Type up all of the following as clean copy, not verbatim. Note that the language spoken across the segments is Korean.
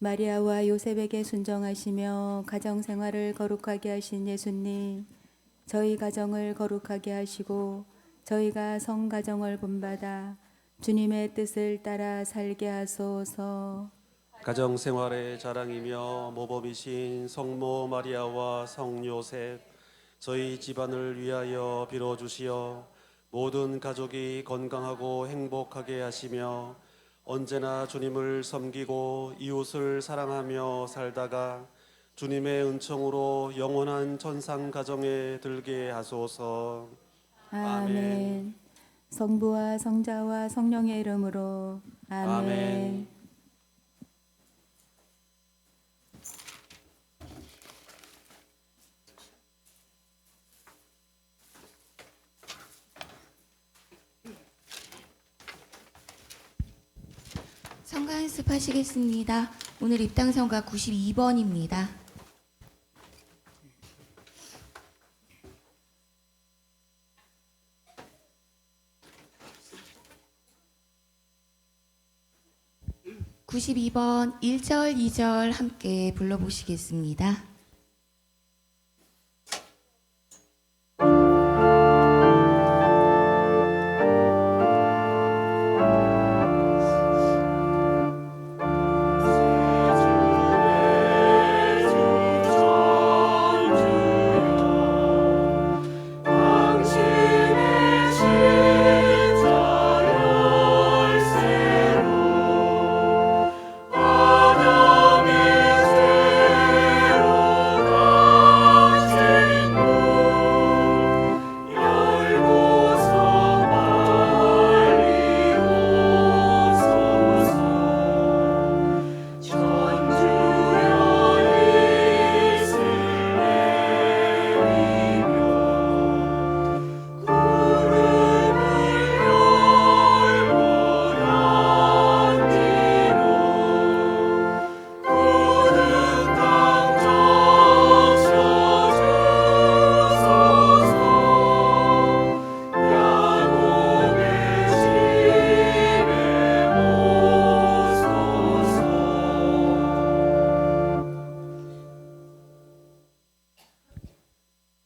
마리아와 요셉에게 순종하시며 가정생활을 거룩하게 하신 예수님, 저희 가정을 거룩하게 하시고 저희가 성가정을 본받아 주님의 뜻을 따라 살게 하소서. 가정 생활의 자랑이며 모범이신 성모 마리아와 성 요셉, 저희 집안을 위하여 빌어주시어 모든 가족이 건강하고 행복하게 하시며 언제나 주님을 섬기고 이웃을 사랑하며 살다가 주님의 은총으로 영원한 천상 가정에 들게 하소서. 아멘. 성부와 성자와 성령의 이름으로 아멘. 아멘. 성가 연습하시겠습니다. 오늘 입당성가 92번입니다. (92번) 1절 2절 함께 불러보시겠습니다.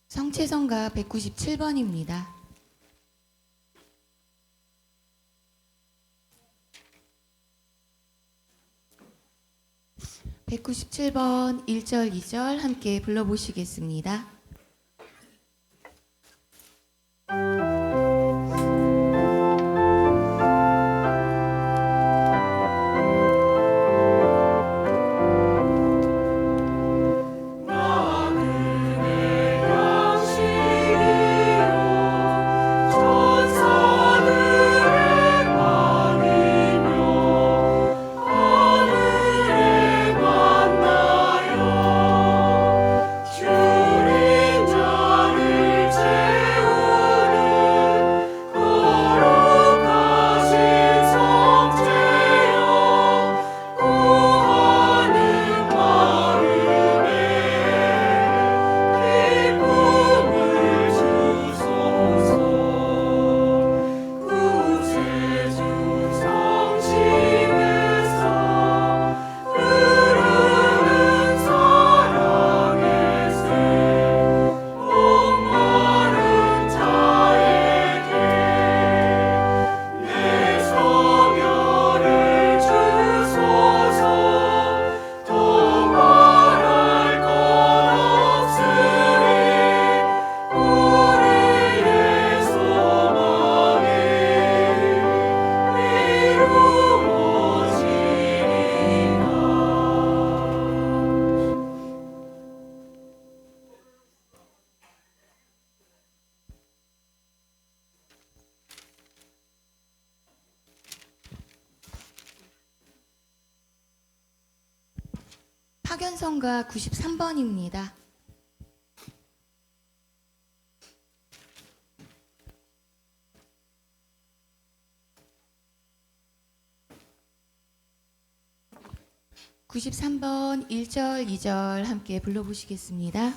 성체성가 197번입니다. (197번) 1절 2절 함께 불러보시겠습니다. 파견성가 93번입니다. (93번) 1절 2절 함께 불러보시겠습니다.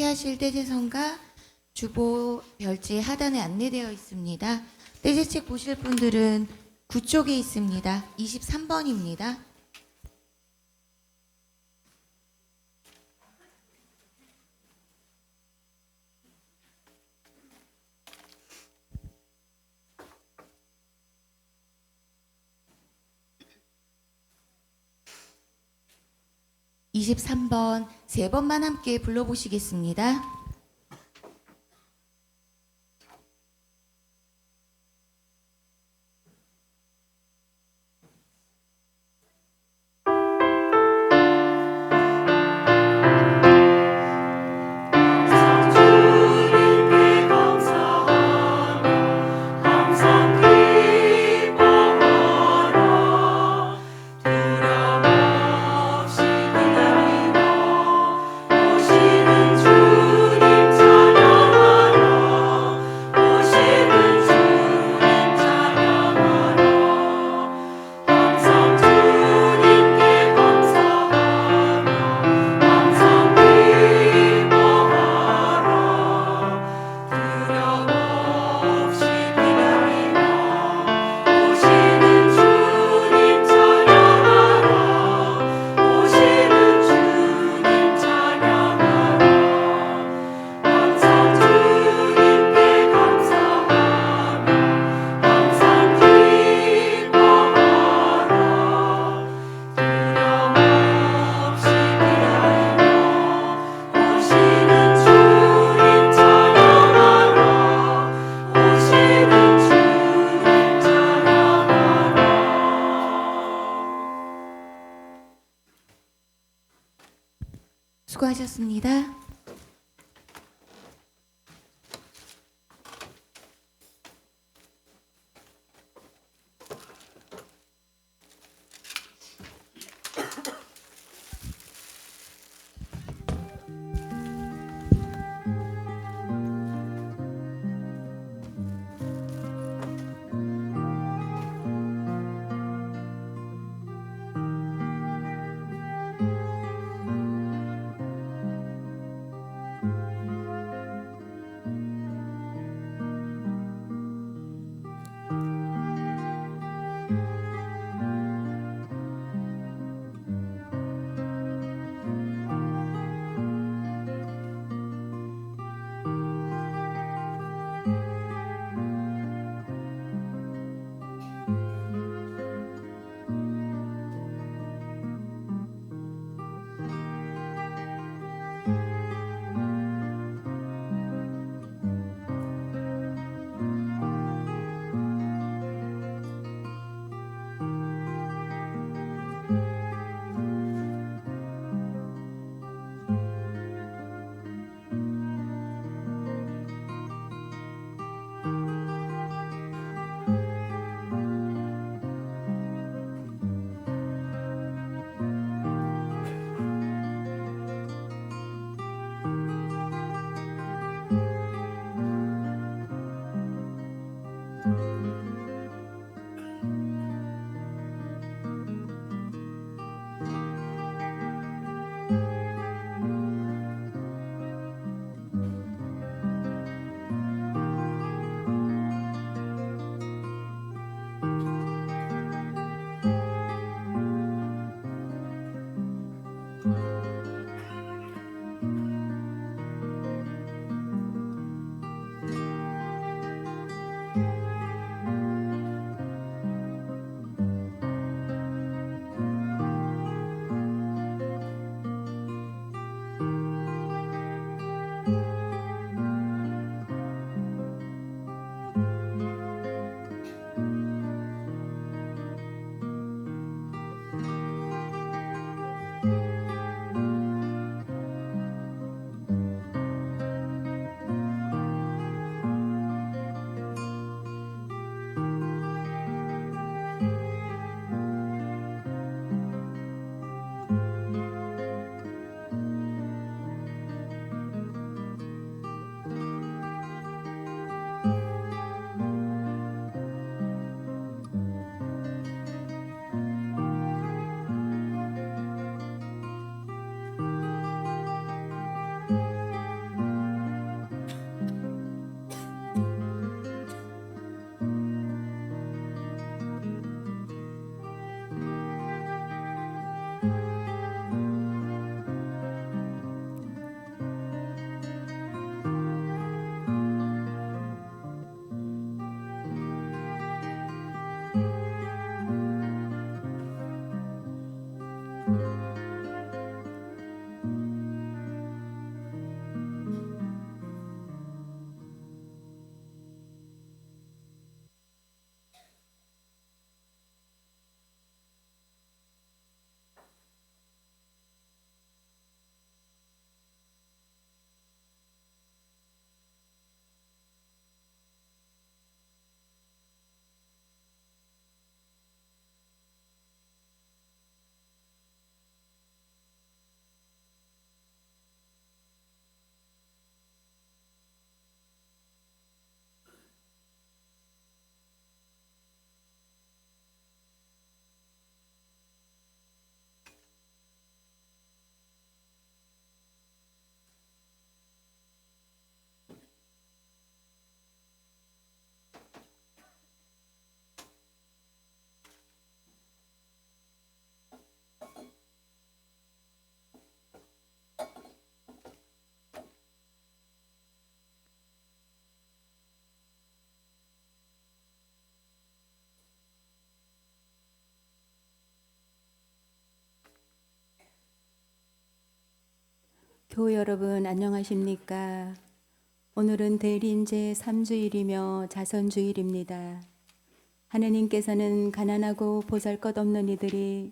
함께하실 떼제성가 주보 별지 하단에 안내되어 있습니다. 떼제책 보실 분들은 9쪽에 있습니다. 23번입니다. (23번) 세 번만 함께 불러보시겠습니다. 수고하셨습니다. 교우 여러분 안녕하십니까? 오늘은 대림 제3주일이며 자선주일입니다. 하느님께서는 가난하고 보잘것없는 이들이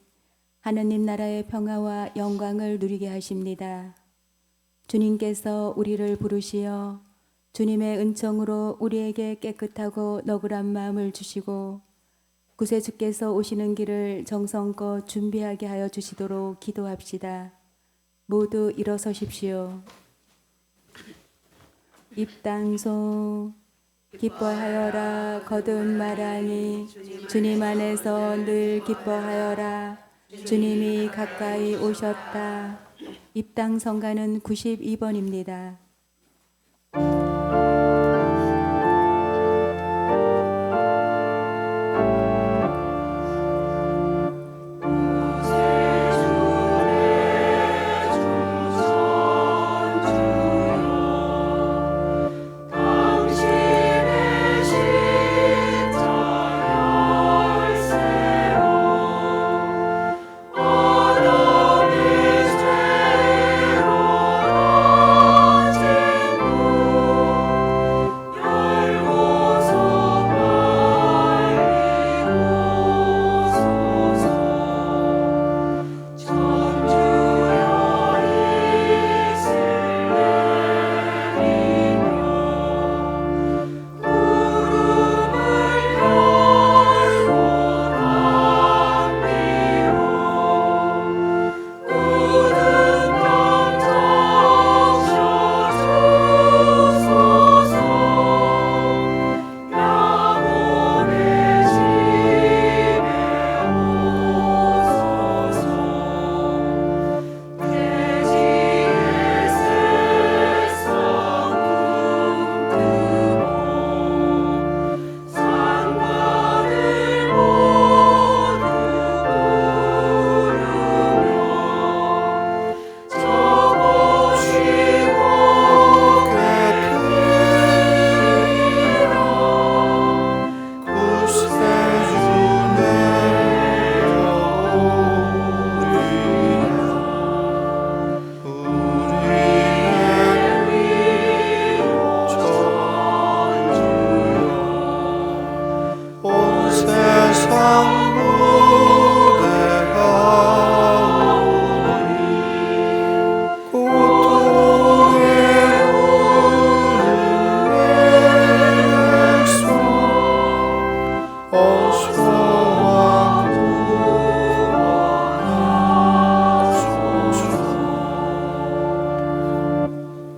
하느님 나라의 평화와 영광을 누리게 하십니다. 주님께서 우리를 부르시어 주님의 은총으로 우리에게 깨끗하고 너그란 마음을 주시고 구세주께서 오시는 길을 정성껏 준비하게 하여 주시도록 기도합시다. 모두 일어서십시오. 입당소 기뻐하여라 거듭 말하니 주님 안에서 늘 기뻐하여라 주님이 가까이 오셨다. 입당 성가는 92번입니다.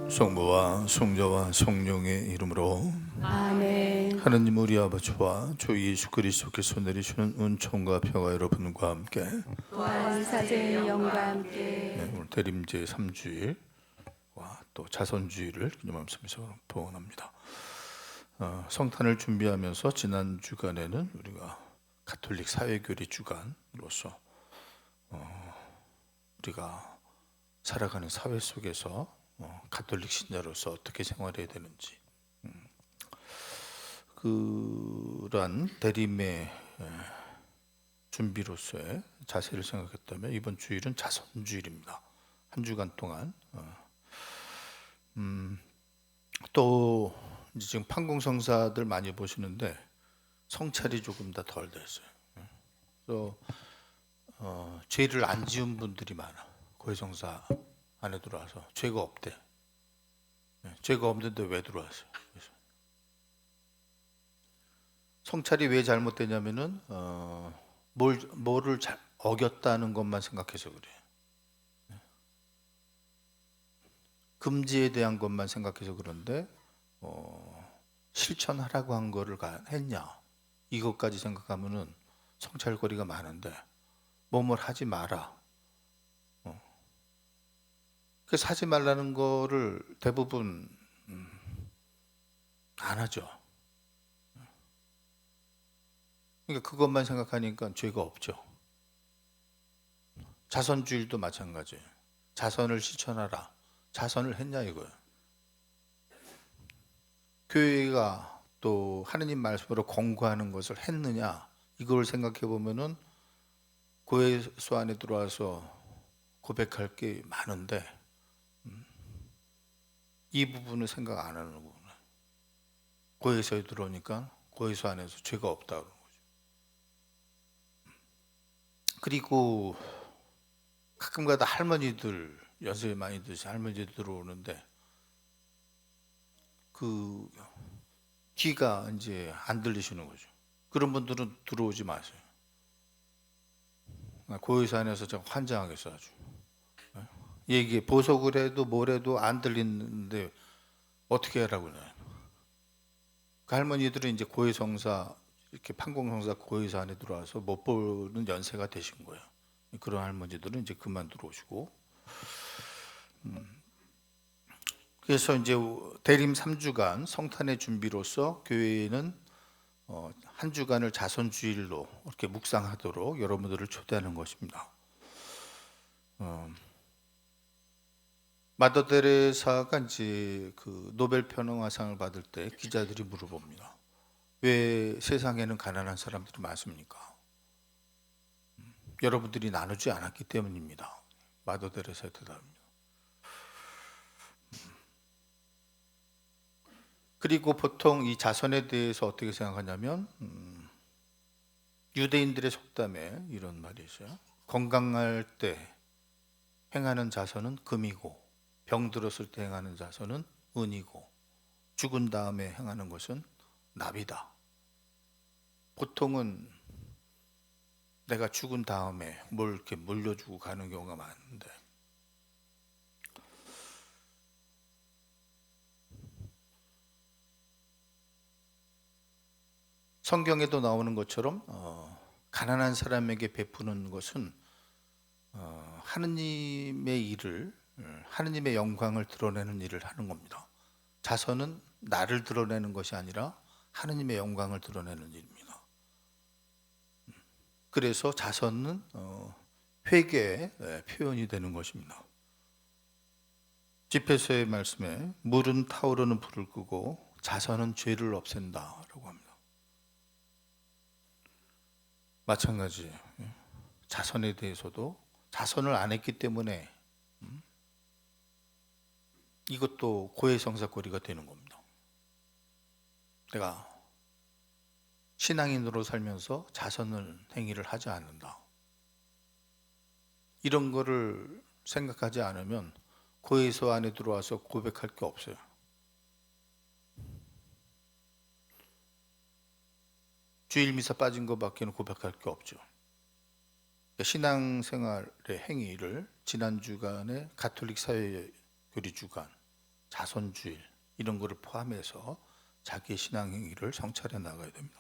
성부와 성자와 성령의 이름으로 아멘. 하느님 우리 아버지와 주 예수 그리스도께서 내리시는 은총과 평화 여러분과 함께 또한 사제의 영과 함께 오늘 대림제 3주일과 또 자선주일을 기념하면서 봉헌합니다. 성탄을 준비하면서 지난 주간에는 우리가 가톨릭 사회교리 주간으로서 우리가 살아가는 사회 속에서 가톨릭 신자로서 어떻게 생활해야 되는지 그러한 대림의 준비로서의 자세를 생각했다면 이번 주일은 자선주일입니다. 한 주간 동안 또 이제 지금 판공성사들 많이 보시는데 성찰이 조금 더 덜 됐어요. 그래서 죄를 안 지은 분들이 많아. 고해성사 안에 들어와서 죄가 없대. 죄가 없는데 왜 들어왔어요? 그래서 성찰이 왜 잘못되냐면은 뭐를 잘 어겼다는 것만 생각해서 그래. 금지에 대한 것만 생각해서 그런데 실천하라고 한 거를 했냐? 이것까지 생각하면은 성찰거리가 많은데 뭐뭘 하지 마라. 그래서 하지 말라는 거를 대부분 안 하죠. 그러니까 그것만 생각하니까 죄가 없죠. 자선주일도 마찬가지예요. 자선을 실천하라. 자선을 했냐 이거예요. 교회가 또 하느님 말씀으로 공고하는 것을 했느냐 이걸 생각해 보면은 고해소 안에 들어와서 고백할 게 많은데 이 부분은 생각 안 하는 부분. 고해소에 들어오니까 고해소 안에서 죄가 없다 그런 거죠. 그리고 가끔가다 할머니들, 연세 많이 드신 할머니들 들어오는데 그 귀가 이제 안 들리시는 거죠. 그런 분들은 들어오지 마세요. 고해소 안에서 제가 환장하겠어 아주. 얘기 보석을 해도 뭘 해도 안 들리는데 어떻게 하라고 그래요. 그 할머니들은 이제 고해성사 이렇게 판공성사 고해소 안에 들어와서 못 보는 연세가 되신 거예요. 그런 할머니들은 이제 그만 들어오시고. 그래서 이제 대림 3주간 성탄의 준비로서 교회는 한 주간을 자선주일로 이렇게 묵상하도록 여러분들을 초대하는 것입니다. 마더 테레사가 이제 그 노벨 평화상을 받을 때 기자들이 물어봅니다. 왜 세상에는 가난한 사람들이 많습니까? 여러분들이 나누지 않았기 때문입니다. 마더 테레사의 대답입니다. 그리고 보통 이 자선에 대해서 어떻게 생각하냐면 유대인들의 속담에 이런 말이 있어요. 건강할 때 행하는 자선은 금이고 병 들었을 때 행하는 자선은 은이고 죽은 다음에 행하는 것은 납이다. 보통은 내가 죽은 다음에 뭘 이렇게 물려주고 가는 경우가 많은데 성경에도 나오는 것처럼 가난한 사람에게 베푸는 것은 하느님의 일을, 하느님의 영광을 드러내는 일을 하는 겁니다. 자선은 나를 드러내는 것이 아니라 하느님의 영광을 드러내는 일입니다. 그래서 자선은 회개의 표현이 되는 것입니다. 집회서의 말씀에 물은 타오르는 불을 끄고 자선은 죄를 없앤다라고 합니다. 마찬가지 자선에 대해서도 자선을 안 했기 때문에 이것도 고해성사거리가 되는 겁니다. 내가 신앙인으로 살면서 자선을 행위를 하지 않는다. 이런 거를 생각하지 않으면 고해소 안에 들어와서 고백할 게 없어요. 주일 미사 빠진 것밖에는 고백할 게 없죠. 신앙생활의 행위를 지난 주간에 가톨릭 사회교리 주간, 자선주일 이런 거를 포함해서 자기의 신앙 행위를 성찰해 나가야 됩니다.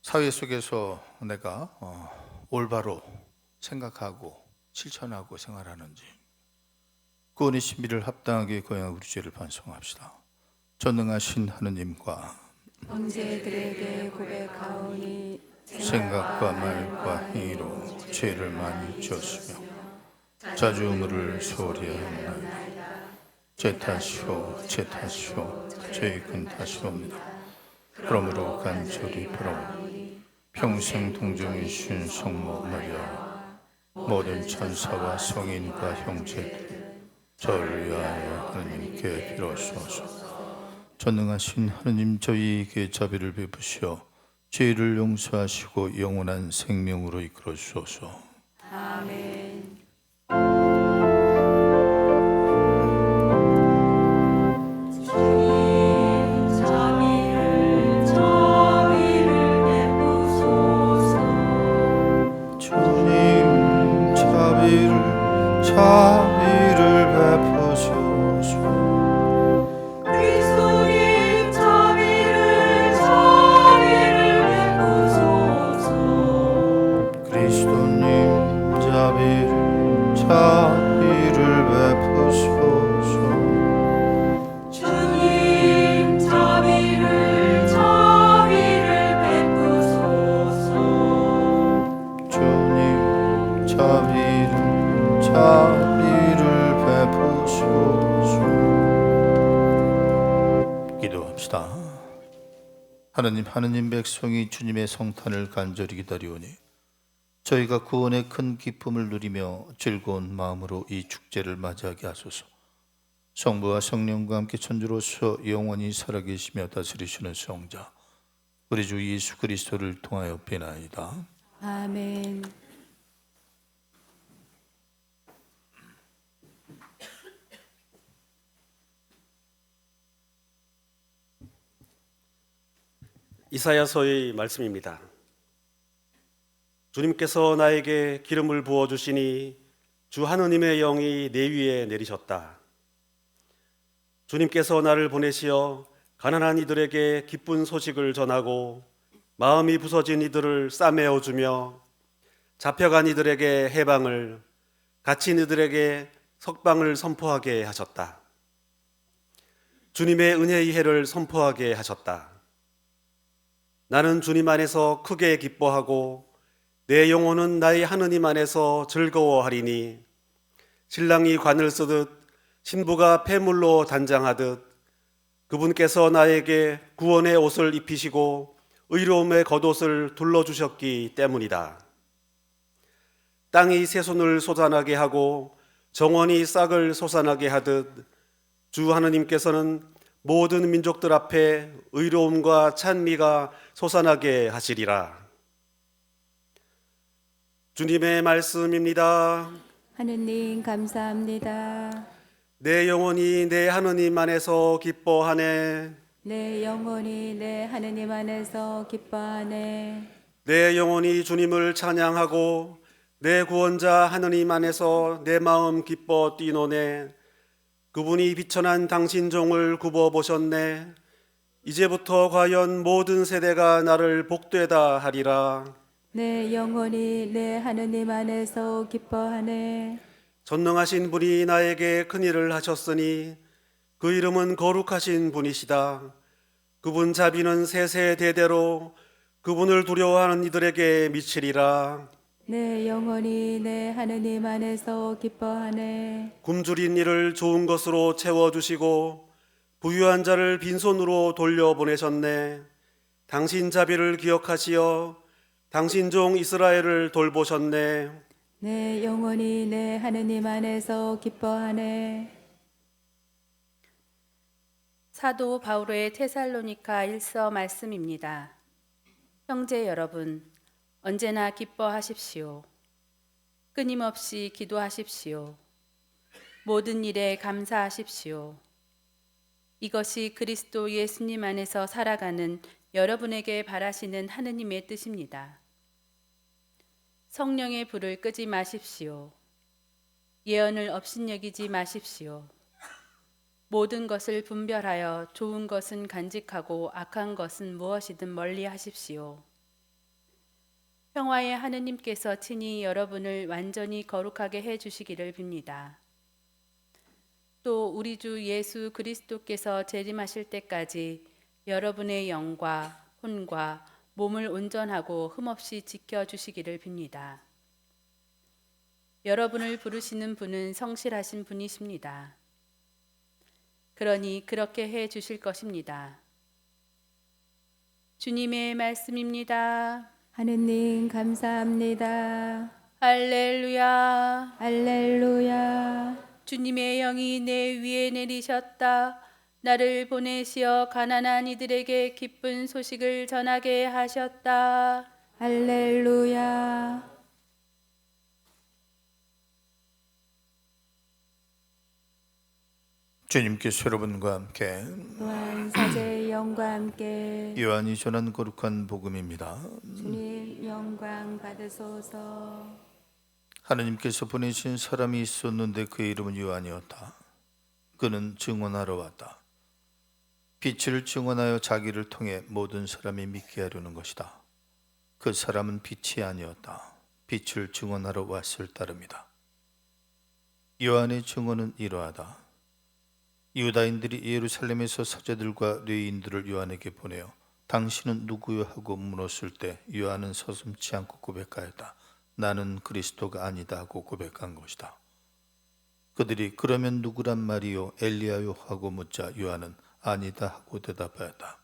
사회 속에서 내가 올바로 생각하고 실천하고 생활하는지 구원의 신비를 합당하게 거행하고 우리 죄를 반성합시다. 전능하신 하느님과 형제들에게 고백하오니 생각과 말과 행위로 죄를 많이 지었으며 자주 의무를 소홀히 하였나이다. 제 탓이오 제 탓이오 죄의 큰 탓이옵니다. 그러므로 간절히 바라오니 평생 동정이신 성모 마리아와 모든 천사와 성인과 형제들 저를 위하여 하느님께 빌어주소서. 전능하신 하느님 저희에게 자비를 베푸시어 죄를 용서하시고 영원한 생명으로 이끌어 주소서. 아멘. 주님 자비를 베푸소서. 그리스도님 자비를 베푸소서. 주님 자비를 베푸소서. 주님 자비를 베푸소서. 기도합시다. 하느님 백성이 주님의 성탄을 간절히 기다리오니 저희가 구원의 큰 기쁨을 누리며 즐거운 마음으로 이 축제를 맞이하게 하소서. 성부와 성령과 함께 천주로서 영원히 살아계시며 다스리시는 성자 우리 주 예수 그리스도를 통하여 비나이다. 아멘. 이사야서의 말씀입니다. 주님께서 나에게 기름을 부어 주시니 주 하느님의 영이 내 위에 내리셨다. 주님께서 나를 보내시어 가난한 이들에게 기쁜 소식을 전하고 마음이 부서진 이들을 싸매어 주며 잡혀간 이들에게 해방을, 갇힌 이들에게 석방을 선포하게 하셨다. 주님의 은혜의 해를 선포하게 하셨다. 나는 주님 안에서 크게 기뻐하고 내 영혼은 나의 하느님 안에서 즐거워하리니 신랑이 관을 쓰듯 신부가 폐물로 단장하듯 그분께서 나에게 구원의 옷을 입히시고 의로움의 겉옷을 둘러주셨기 때문이다. 땅이 새손을 솟아나게 하고 정원이 싹을 솟아나게 하듯 주 하느님께서는 모든 민족들 앞에 의로움과 찬미가 솟아나게 하시리라. 주님의 말씀입니다. 하느님 감사합니다. 내 영혼이 내 하느님 안에서 기뻐하네. 내 영혼이 내 하느님 안에서 기뻐하네. 내 영혼이 주님을 찬양하고 내 구원자 하느님 안에서 내 마음 기뻐 뛰노네. 그분이 비천한 당신 종을 굽어 보셨네. 이제부터 과연 모든 세대가 나를 복되다 하리라. 내 영혼이 내 하느님 안에서 기뻐하네. 전능하신 분이 나에게 큰일을 하셨으니 그 이름은 거룩하신 분이시다. 그분 자비는 세세대대로 그분을 두려워하는 이들에게 미치리라. 내 영혼이 내 하느님 안에서 기뻐하네. 굶주린 이를 좋은 것으로 채워주시고 부유한 자를 빈손으로 돌려보내셨네. 당신 자비를 기억하시어 당신 종 이스라엘을 돌보셨네. 내 영혼이 내 하느님 안에서 기뻐하네. 사도 바울의 테살로니가 1서 말씀입니다. 형제 여러분, 언제나 기뻐하십시오. 끊임없이 기도하십시오. 모든 일에 감사하십시오. 이것이 그리스도 예수님 안에서 살아가는 여러분에게 바라시는 하느님의 뜻입니다. 성령의 불을 끄지 마십시오. 예언을 업신여기지 마십시오. 모든 것을 분별하여 좋은 것은 간직하고 악한 것은 무엇이든 멀리 하십시오. 평화의 하느님께서 친히 여러분을 완전히 거룩하게 해주시기를 빕니다. 또 우리 주 예수 그리스도께서 재림하실 때까지 여러분의 영과 혼과 몸을 온전하고 흠없이 지켜주시기를 빕니다. 여러분을 부르시는 분은 성실하신 분이십니다. 그러니 그렇게 해 주실 것입니다. 주님의 말씀입니다. 하느님 감사합니다. 할렐루야. 할렐루야. 주님의 영이 내 위에 내리셨다. 나를 보내시어 가난한 이들에게 기쁜 소식을 전하게 하셨다. 할렐루야. 주님께서 여러분과 함께 또한 사제의 영과 함께 요한이 전한 거룩한 복음입니다. 주님 영광 받으소서. 하느님께서 보내신 사람이 있었는데 그의 이름은 요한이었다. 그는 증언하러 왔다. 빛을 증언하여 자기를 통해 모든 사람이 믿게 하려는 것이다. 그 사람은 빛이 아니었다. 빛을 증언하러 왔을 따름이다. 요한의 증언은 이러하다. 유다인들이 예루살렘에서 사제들과 뇌인들을 요한에게 보내어 당신은 누구요 하고 물었을 때 요한은 서슴지 않고 고백하였다. 나는 그리스도가 아니다 하고 고백한 것이다. 그들이 그러면 누구란 말이요 엘리야요 하고 묻자 요한은 아니다 하고 대답하였다.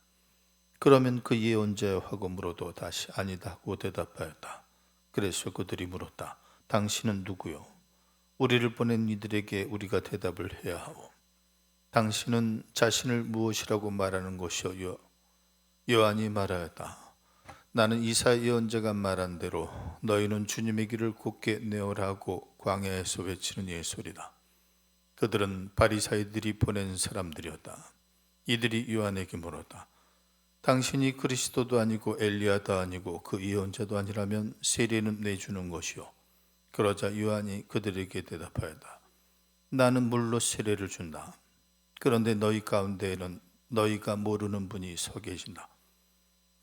그러면 그 예언자요 하고 물어도 다시 아니다 하고 대답하였다. 그래서 그들이 물었다. 당신은 누구요? 우리를 보낸 이들에게 우리가 대답을 해야 하오. 당신은 자신을 무엇이라고 말하는 것이요? 요한이 말하였다. 나는 이사 예언자가 말한 대로 너희는 주님의 길을 곧게 내어라고 광야에서 외치는 이의 소리다. 그들은 바리사이들이 보낸 사람들이었다. 이들이 요한에게 물었다. 당신이 그리스도도 아니고 엘리야도 아니고 그 예언자도 아니라면 세례는 내주는 것이요. 그러자 요한이 그들에게 대답하였다. 나는 물로 세례를 준다. 그런데 너희 가운데에는 너희가 모르는 분이 서 계신다.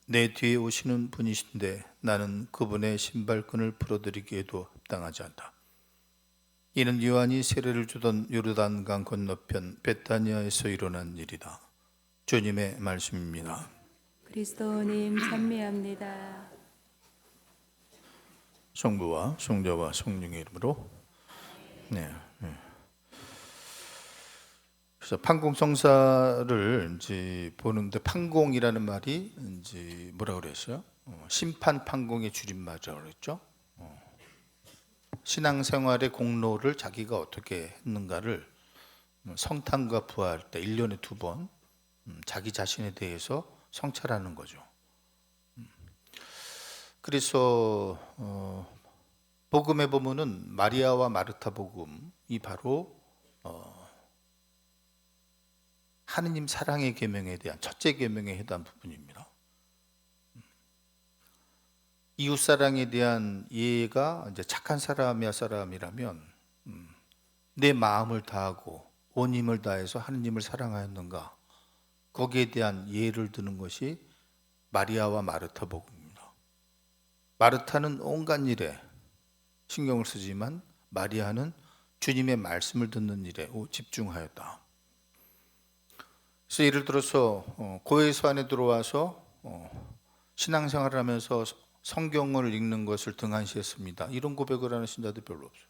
내 뒤에 오시는 분이신데 나는 그분의 신발끈을 풀어드리기에도 합당하지 않다. 이는 요한이 세례를 주던 요르단강 건너편 베타니아에서 일어난 일이다. 주님의 말씀입니다. 그리스도님 찬미합니다. 성부와 성자와 성령의 이름으로. 네. 그래서 판공성사를 이제 보는데 판공이라는 말이 이제 뭐라 그랬어요? 심판 판공의 줄임말이라고 그랬죠. 신앙생활의 공로를 자기가 어떻게 했는가를 성탄과 부활 때 1년에 2번 자기 자신에 대해서 성찰하는 거죠. 그래서 복음에 보면은 마리아와 마르타 복음이 바로 하느님 사랑의 계명에 대한 첫째 계명에 해당하는 부분입니다. 이웃 사랑에 대한 이해가 이제 착한 사람이라면 내 마음을 다하고 온 힘을 다해서 하느님을 사랑하였는가, 거기에 대한 이해를 두는 것이 마리아와 마르타 복음입니다. 마르타는 온갖 일에 신경을 쓰지만 마리아는 주님의 말씀을 듣는 일에 집중하였다. 그래서 예를 들어서 고해소 안에 들어와서 신앙생활을 하면서 성경을 읽는 것을 등한시했습니다. 이런 고백을 하는 신자들 별로 없어요.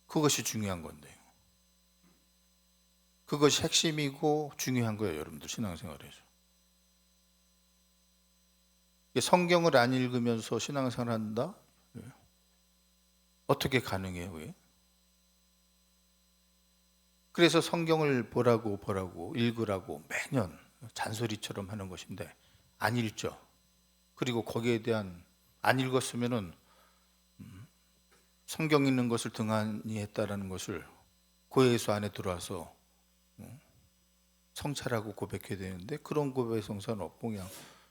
그것이 중요한 건데요. 그것이 핵심이고 중요한 거예요, 여러분들 신앙생활에서. 성경을 안 읽으면서 신앙생활을 한다? 어떻게 가능해요? 왜? 그래서 성경을 보라고 읽으라고 매년 잔소리처럼 하는 것인데 안 읽죠. 그리고 거기에 대한 안 읽었으면은 성경 읽는 것을 등한히 했다라는 것을 고해소 안에 들어와서 성찰하고 고백해야 되는데 그런 고백 성사는 없고 그냥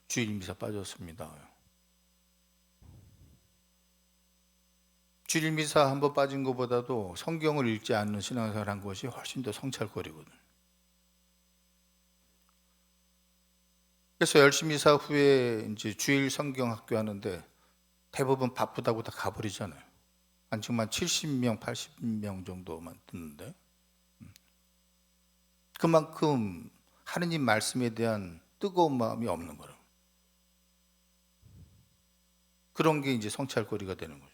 주일 미사 빠졌습니다. 주일 미사 한번 빠진 것보다도 성경을 읽지 않는 신앙생활 한 것이 훨씬 더 성찰거리거든요. 그래서 열심히 미사 후에 이제 주일 성경 학교 하는데 대부분 바쁘다고 다 가버리잖아요. 한 지금 한 70명, 80명 정도만 듣는데 그만큼 하느님 말씀에 대한 뜨거운 마음이 없는 거예요. 그런 게 이제 성찰거리가 되는 거죠.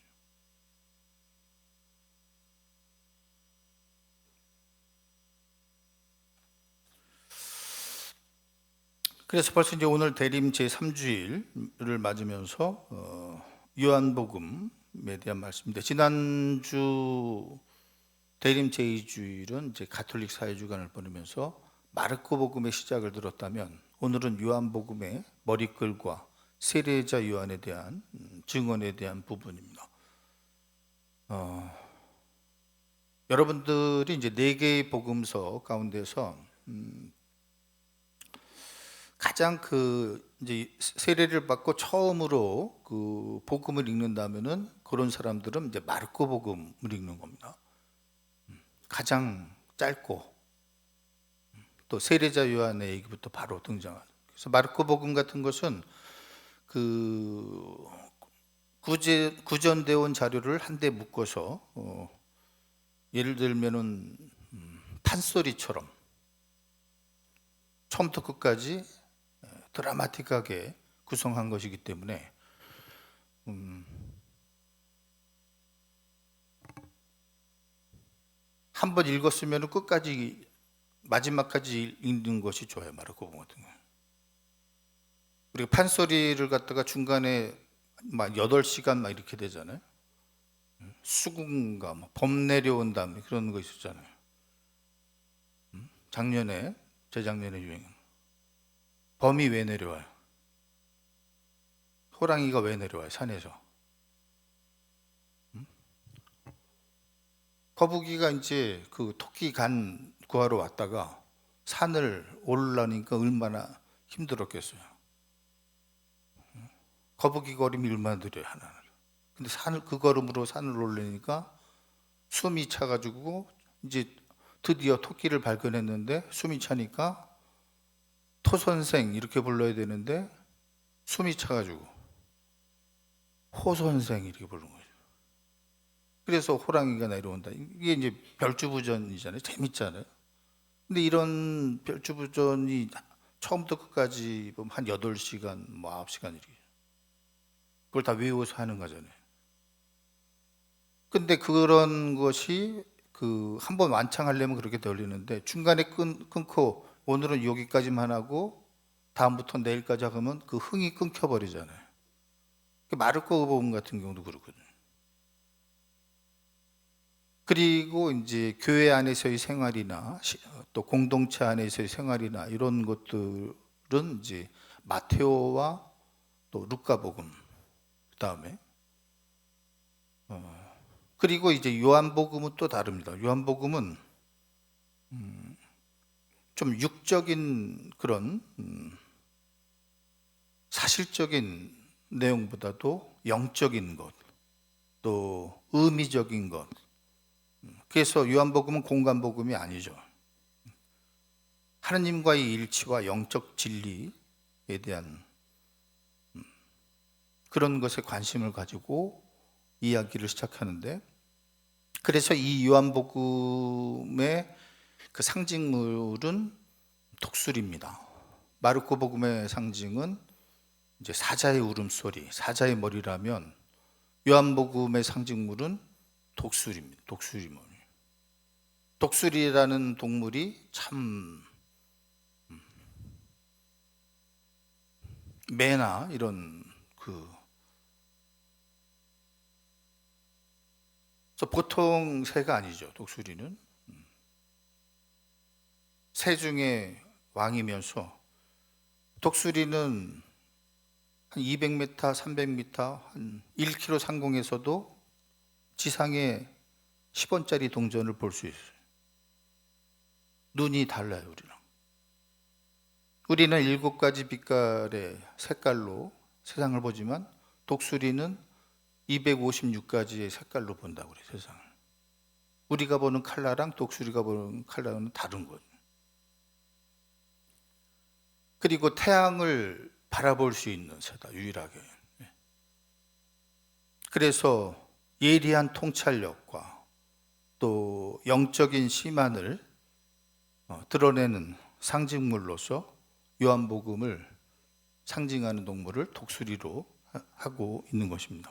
그래서 벌써 이제 오늘 대림 제3주일을 맞으면서 요한복음에 대한 말씀인데, 지난주 대림 제2주일은 이제 가톨릭 사회주간을 보내면서 마르코복음의 시작을 들었다면 오늘은 요한복음의 머리글과 세례자 요한에 대한 증언에 대한 부분입니다. 여러분들이 이제 4개의 복음서 가운데서 가장 이제 세례를 받고 처음으로 그 복음을 읽는다면은 그런 사람들은 이제 마르코 복음을 읽는 겁니다. 가장 짧고 또 세례자 요한의 얘기부터 바로 등장하죠. 그래서 마르코 복음 같은 것은 그 구전되어 온 자료를 한데 묶어서 예를 들면은 판소리처럼 처음부터 끝까지 드라마틱하게 구성한 것이기 때문에 한 번 읽었으면 끝까지 마지막까지 읽는 것이 좋아요, 마르코 복음 같은 거. 그리고 판소리를 갖다가 중간에 막 8시간 막 이렇게 되잖아요. 수군가 뭐 범 내려온다 그런 거 있었잖아요. 작년에, 재작년에 유행. 범이 왜 내려와요? 호랑이가 왜 내려와요? 산에서. 거북이가 이제 그 토끼 간 구하러 왔다가 산을 오르려니까 얼마나 힘들었겠어요. 거북이 걸음이 얼마나 느려요, 하나는. 근데 그 걸음으로 산을 오르려니까 숨이 차가지고 이제 드디어 토끼를 발견했는데 숨이 차니까 토선생 이렇게 불러야 되는데 숨이 차가지고 호선생 이렇게 부르는 거예요. 그래서 호랑이가 내려온다. 이게 이제 별주부전이잖아요. 재밌잖아요. 근데 이런 별주부전이 처음부터 끝까지 보면 한 8시간, 뭐 9시간 이렇게. 그걸 다 외워서 하는 거잖아요. 근데 그런 것이 그 한번 완창하려면 그렇게 걸리는데 중간에 끊고 오늘은 여기까지만 하고 다음부터 내일까지 하면 그 흥이 끊겨버리잖아요. 마르코 복음 같은 경우도 그렇거든요. 그리고 이제 교회 안에서의 생활이나 또 공동체 안에서의 생활이나 이런 것들은 이제 마테오와 또 루카복음 그다음에 그리고 이제 요한복음은 또 다릅니다. 요한복음은 좀 육적인 그런 사실적인 내용보다도 영적인 것, 또 의미적인 것. 그래서 요한복음은 공간복음이 아니죠. 하느님과의 일치와 영적 진리에 대한 그런 것에 관심을 가지고 이야기를 시작하는데, 그래서 이 요한복음의 그 상징물은 독수리입니다. 마르코 복음의 상징은 이제 사자의 울음소리, 사자의 머리라면 요한복음의 상징물은 독수리입니다. 독수리머리. 독수리라는 동물이 참 매나 이런 보통 새가 아니죠. 독수리는 새 중에 왕이면서 독수리는 한 200m, 300m, 한 1km 상공에서도 지상에 10원짜리 동전을 볼 수 있어요. 눈이 달라요, 우리랑. 우리는 7가지 빛깔의 색깔로 세상을 보지만 독수리는 256가지의 색깔로 본다고 그래요, 세상을. 우리가 보는 칼라랑 독수리가 보는 칼라는 다른 거예요. 그리고 태양을 바라볼 수 있는 새다, 유일하게. 그래서 예리한 통찰력과 또 영적인 심안을 드러내는 상징물로서 요한복음을 상징하는 동물을 독수리로 하고 있는 것입니다.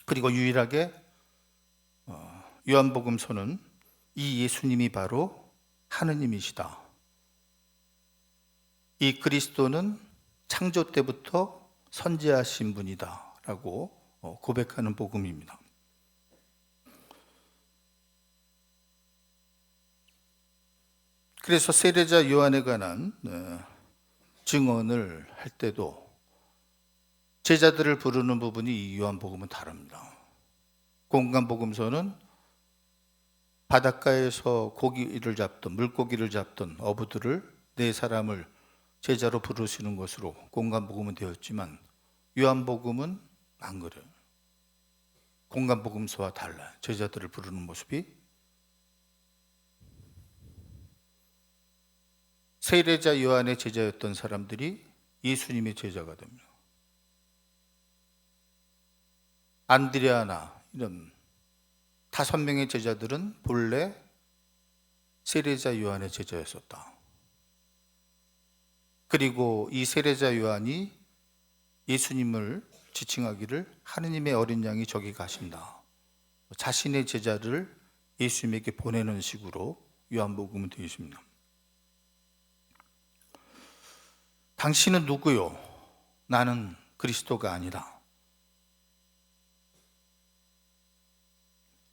그리고 유일하게 요한복음서는 이 예수님이 바로 하느님이시다. 이 그리스도는 창조 때부터 선지하신 분이다 라고 고백하는 복음입니다. 그래서 세례자 요한에 관한 증언을 할 때도 제자들을 부르는 부분이 이 요한복음은 다릅니다. 공간복음서는 바닷가에서 고기를 잡던, 물고기를 잡던 어부들을 4사람을 제자로 부르시는 것으로 공간복음은 되었지만 요한복음은 안 그래요. 공간복음서와 달라요. 제자들을 부르는 모습이. 세례자 요한의 제자였던 사람들이 예수님의 제자가 됩니다. 안드레아나 이런 5명의 제자들은 본래 세례자 요한의 제자였었다. 그리고 이 세례자 요한이 예수님을 지칭하기를 하느님의 어린 양이 저기 가신다. 자신의 제자를 예수님에게 보내는 식으로 요한복음은 되어 있습니다. 당신은 누구요? 나는 그리스도가 아니다.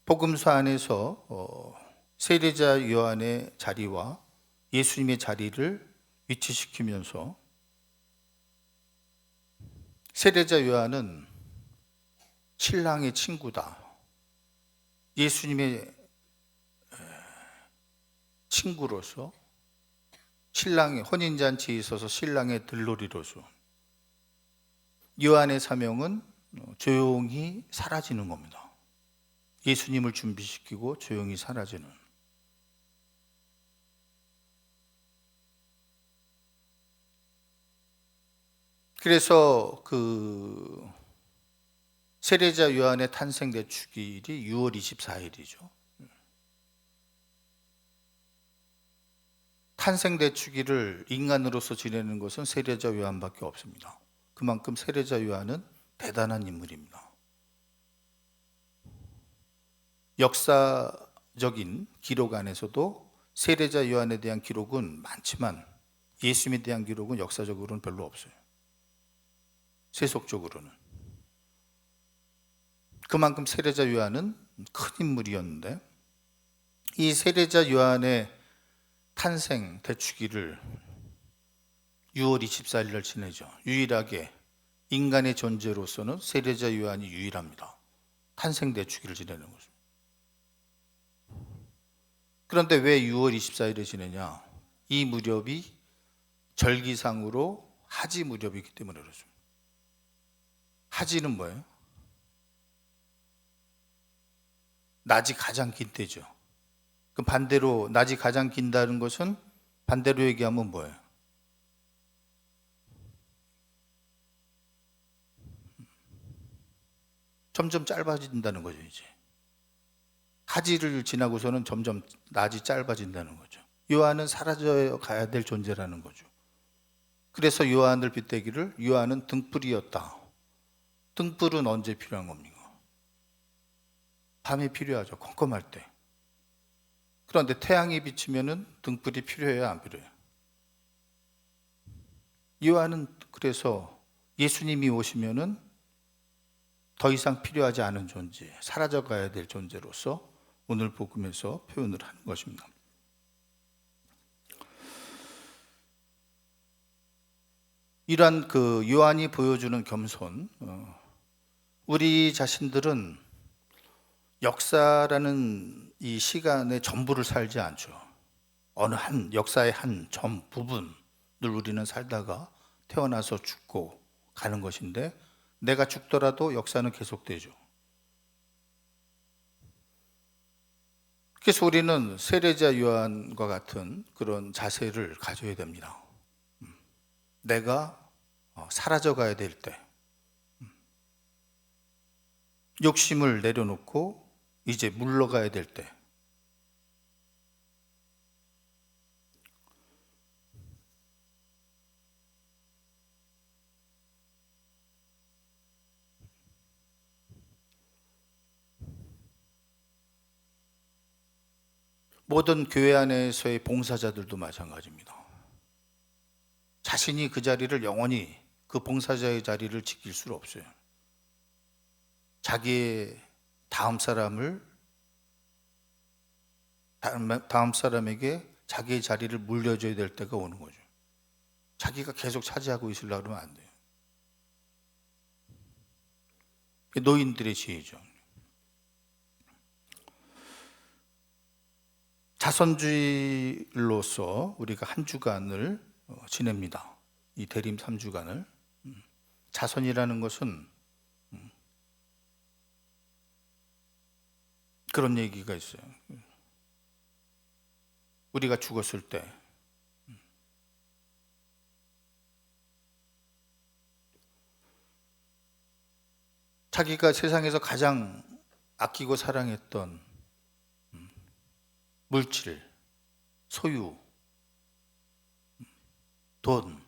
복음서 안에서 세례자 요한의 자리와 예수님의 자리를 위치시키면서 세례자 요한은 신랑의 친구다. 예수님의 친구로서 신랑의 혼인잔치에 있어서 신랑의 들러리로서 요한의 사명은 조용히 사라지는 겁니다. 예수님을 준비시키고 조용히 사라지는. 그래서 그 세례자 요한의 탄생 대축일이 6월 24일이죠. 탄생 대축일을 인간으로서 지내는 것은 세례자 요한밖에 없습니다. 그만큼 세례자 요한은 대단한 인물입니다. 역사적인 기록 안에서도 세례자 요한에 대한 기록은 많지만 예수님에 대한 기록은 역사적으로는 별로 없어요. 세속적으로는. 그만큼 세례자 요한은 큰 인물이었는데 이 세례자 요한의 탄생 대축일을 6월 24일 날 지내죠. 유일하게 인간의 존재로서는 세례자 요한이 유일합니다. 탄생 대축일을 지내는 거죠. 그런데 왜 6월 24일에 지내냐? 이 무렵이 절기상으로 하지 무렵이기 때문에 그러죠. 하지는 뭐예요? 낮이 가장 긴 때죠. 그럼 반대로 낮이 가장 긴다는 것은 반대로 얘기하면 뭐예요? 점점 짧아진다는 거죠. 이제 하지를 지나고서는 점점 낮이 짧아진다는 거죠. 요한은 사라져 가야 될 존재라는 거죠. 그래서 요한을 빗대기를 요한은 등불이었다. 등불은 언제 필요한 겁니까? 밤에 필요하죠. 컴컴할 때. 그런데 태양이 비치면은 등불이 필요해요, 안 필요해요? 요한은 그래서 예수님이 오시면은 더 이상 필요하지 않은 존재, 사라져 가야 될 존재로서 오늘 복음에서 표현을 하는 것입니다. 이러한 그 요한이 보여주는 겸손, 우리 자신들은 역사라는 이 시간의 전부를 살지 않죠. 어느 한 역사의 한 점 부분을 우리는 살다가 태어나서 죽고 가는 것인데 내가 죽더라도 역사는 계속되죠. 그래서 우리는 세례자 요한과 같은 그런 자세를 가져야 됩니다. 내가 사라져 가야 될 때, 욕심을 내려놓고 이제 물러가야 될 때, 모든 교회 안에서의 봉사자들도 마찬가지입니다. 자신이 그 자리를 영원히 그 봉사자의 자리를 지킬 수 없어요. 자기의 다음 사람에게 자기의 자리를 물려줘야 될 때가 오는 거죠. 자기가 계속 차지하고 있으려고 그러면 안 돼요. 노인들의 지혜죠. 자선주의로서 우리가 한 주간을 지냅니다. 이 대림 3주간을. 자선이라는 것은 그런 얘기가 있어요. 우리가 죽었을 때 자기가 세상에서 가장 아끼고 사랑했던 물질, 소유, 돈,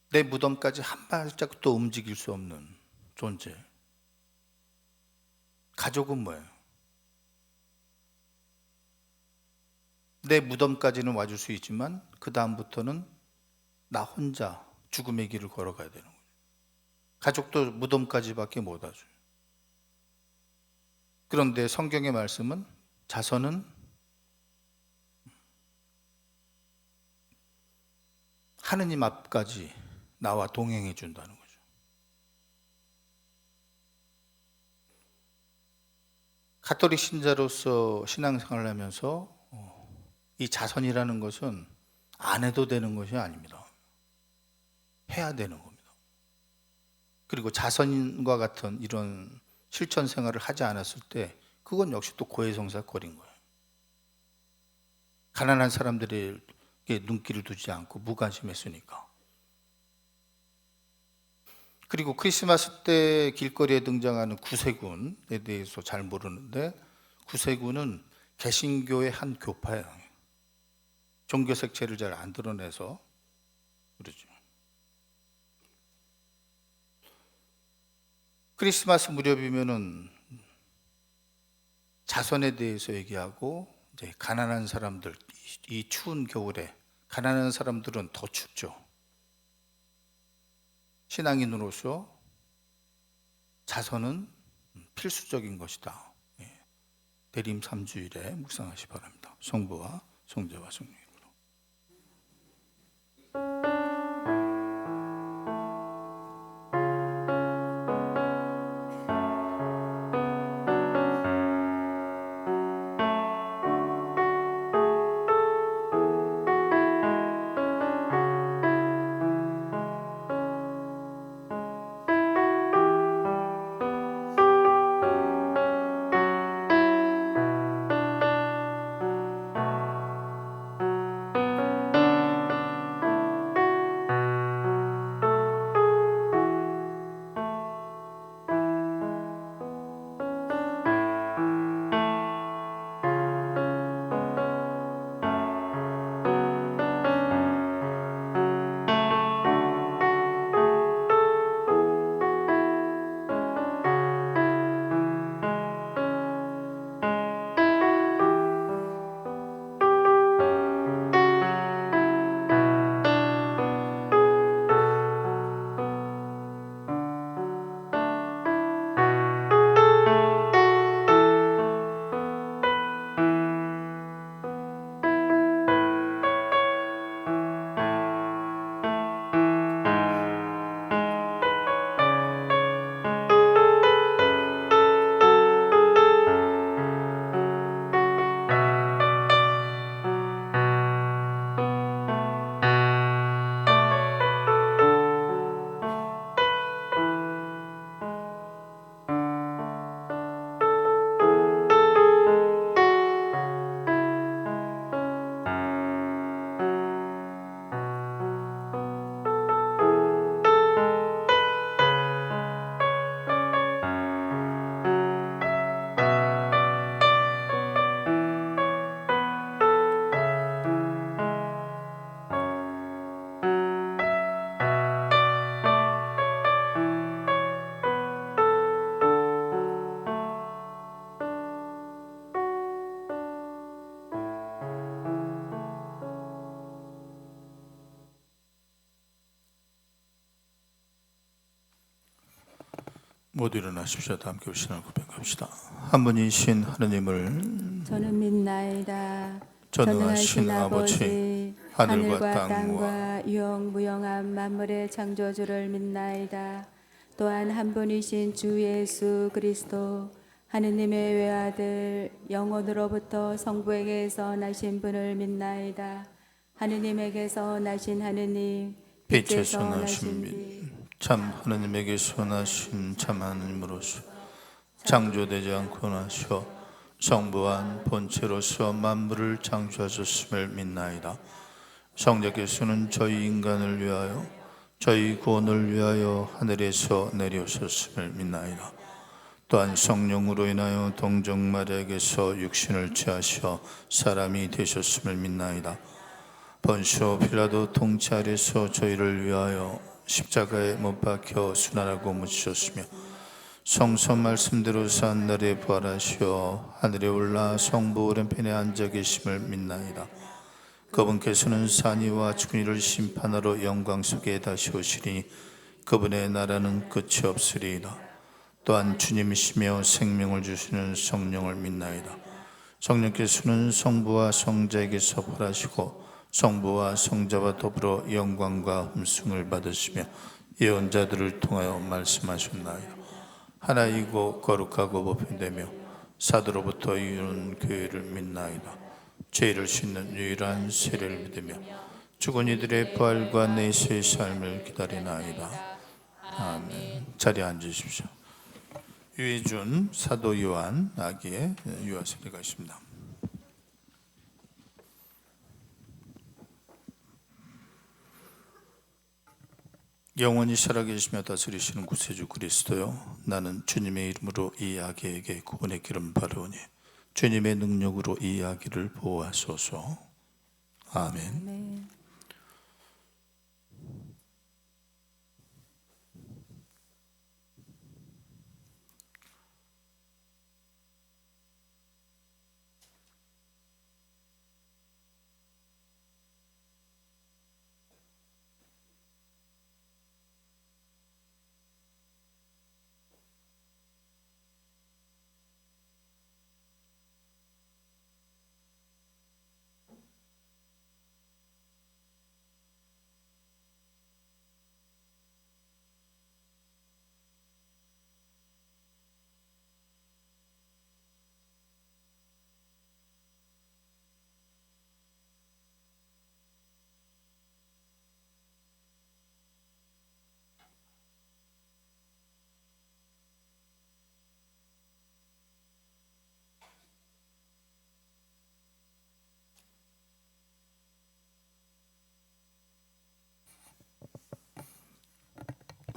내 무덤까지 한 발짝도 움직일 수 없는 존재. 가족은 뭐예요? 내 무덤까지는 와줄 수 있지만 그 다음부터는 나 혼자 죽음의 길을 걸어가야 되는 거예요. 가족도 무덤까지밖에 못 와줘요. 그런데 성경의 말씀은 자선은 하느님 앞까지 나와 동행해 준다는 거죠. 가톨릭 신자로서 신앙생활을 하면서 이 자선이라는 것은 안 해도 되는 것이 아닙니다. 해야 되는 겁니다. 그리고 자선과 같은 이런 실천 생활을 하지 않았을 때 그건 역시 또 고해성사거리인 거예요. 가난한 사람들에게 눈길을 두지 않고 무관심했으니까. 그리고 크리스마스 때 길거리에 등장하는 구세군에 대해서 잘 모르는데, 구세군은 개신교의 한 교파예요. 종교 색채를 잘 안 드러내서 그러죠. 크리스마스 무렵이면은 자선에 대해서 얘기하고, 이제 가난한 사람들, 이 추운 겨울에 가난한 사람들은 더 춥죠. 신앙인으로서 자선은 필수적인 것이다. 대림 3주일에 묵상하시 바랍니다. 성부와 성자와 성령 이름으로. 모두 일어나십시오. 다 함께 신앙 고백합시다. 한 분이신 하느님을 저는 믿나이다. 전능하신 아버지, 하늘과 땅과 유영무영한 만물의 창조주를 믿나이다. 또한 한 분이신 주 예수 그리스도 하느님의 외아들 영원으로부터 성부에게서 나신 분을 믿나이다. 하느님에게서 나신 하느님, 빛에서 나신 빛, 참 하느님에게서 나신 참 하느님으로서 창조되지 않고 나셔 성부한 본체로서 만물을 창조하셨음을 믿나이다. 성자께서는 저희 인간을 위하여 저희 구원을 위하여 하늘에서 내려오셨음을 믿나이다. 또한 성령으로 인하여 동정 마리아에게서 육신을 취하셔 사람이 되셨음을 믿나이다. 본시오 필라도 통치 아래서 저희를 위하여 십자가에 못 박혀 순환하고 묻히셨으며 성서 말씀대로 산 날에 부활하시어 하늘에 올라 성부 오른편에 앉아 계심을 믿나이다. 그분께서는 산이와 죽은이를 심판하러 영광 속에 다시 오시리니 그분의 나라는 끝이 없으리이다. 또한 주님이시며 생명을 주시는 성령을 믿나이다. 성령께서는 성부와 성자에게서 벌하시고 성부와 성자와 더불어 영광과 흠숭을 받으시며 예언자들을 통하여 말씀하셨나이다. 하나이고 거룩하고 보편되며 사도로부터 이루는 교회를 믿나이다. 죄를 씻는 유일한 세례를 믿으며 죽은 이들의 부활과 내세의 삶을 기다리나이다. 아멘. 자리에 앉으십시오. 유해준 사도 요한 아기의 유아 세례가 있습니다. 영원히 살아계시며 다스리시는 구세주 그리스도요, 나는 주님의 이름으로 이 아기에게 구원의 기름 바르오니 주님의 능력으로 이 아기를 보호하소서. 아멘. 네.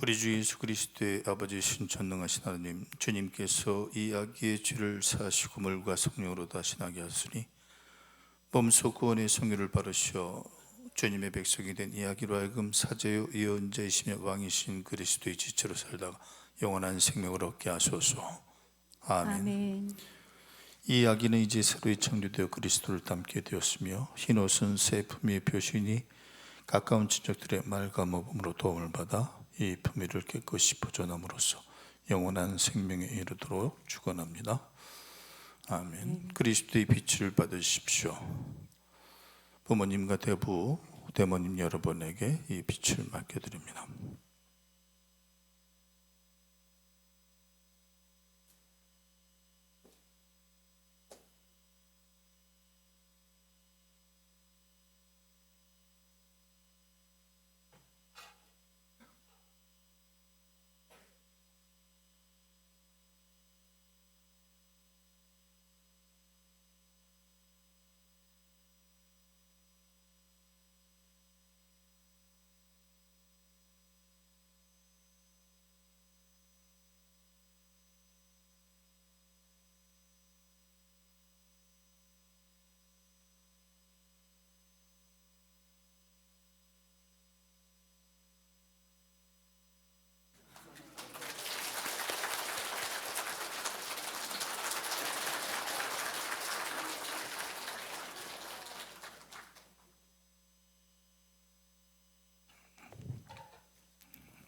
우리 주 예수 그리스도의 아버지신 전능하신 하나님, 주님께서 이 아기의 죄를 사하시고 물과 성령으로 다시 나게 하시니 몸소 구원의 성유를 바르시어 주님의 백성이 된 이 아기로 하여금 사제요 예언자이시며 왕이신 그리스도의 지체로 살다가 영원한 생명을 얻게 하소서. 아멘. 아멘. 이 아기는 이제 새로이 창조되어 그리스도를 닮게 되었으며 흰옷은 새 품위의 표시니 가까운 친척들의 말과 모범으로 도움을 받아 이 품위를 깨끗이 보존함으로써 영원한 생명에 이르도록 축원합니다. 아멘. 그리스도의 빛을 받으십시오. 부모님과 대부, 대모님 여러분에게 이 빛을 맡겨드립니다.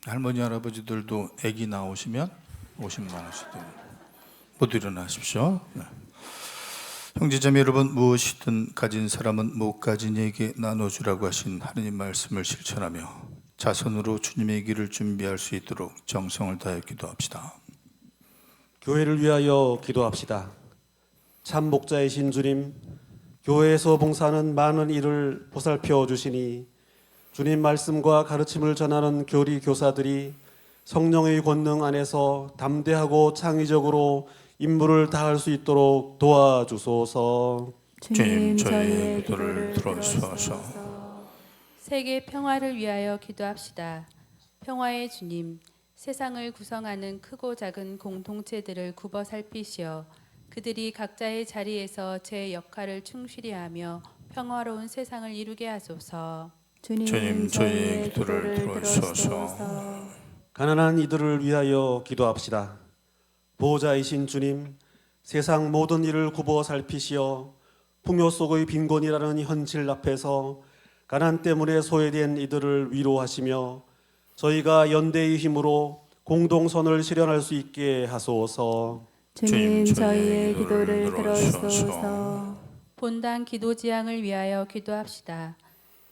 할머니 할아버지들도 아기 나오시면 50만 원씩 모두 일어나십시오. 네. 형제자매 여러분, 무엇이든 가진 사람은 못 가진 이에게 나눠주라고 하신 하느님 말씀을 실천하며 자선으로 주님의 길을 준비할 수 있도록 정성을 다해 기도합시다. 교회를 위하여 기도합시다. 참 목자이신 주님, 교회에서 봉사하는 많은 일을 보살펴 주시니 주님 말씀과 가르침을 전하는 교리 교사들이 성령의 권능 안에서 담대하고 창의적으로 임무를 다할 수 있도록 도와주소서. 주님, 저희의 기도를 들어주소서. 세계 평화를 위하여 기도합시다. 평화의 주님, 세상을 구성하는 크고 작은 공동체들을 굽어 살피시어 그들이 각자의 자리에서 제 역할을 충실히 하며 평화로운 세상을 이루게 하소서. 주님, 저희의 기도를 들어주소서. 가난한 이들을 위하여 기도합시다. 보호자이신 주님, 세상 모든 일을 굽어 살피시어 풍요 속의 빈곤이라는 현실 앞에서 가난 때문에 소외된 이들을 위로하시며 저희가 연대의 힘으로 공동선을 실현할 수 있게 하소서. 주님 저희의 기도를 들어주소서. 본당 기도 지향을 위하여 기도합시다.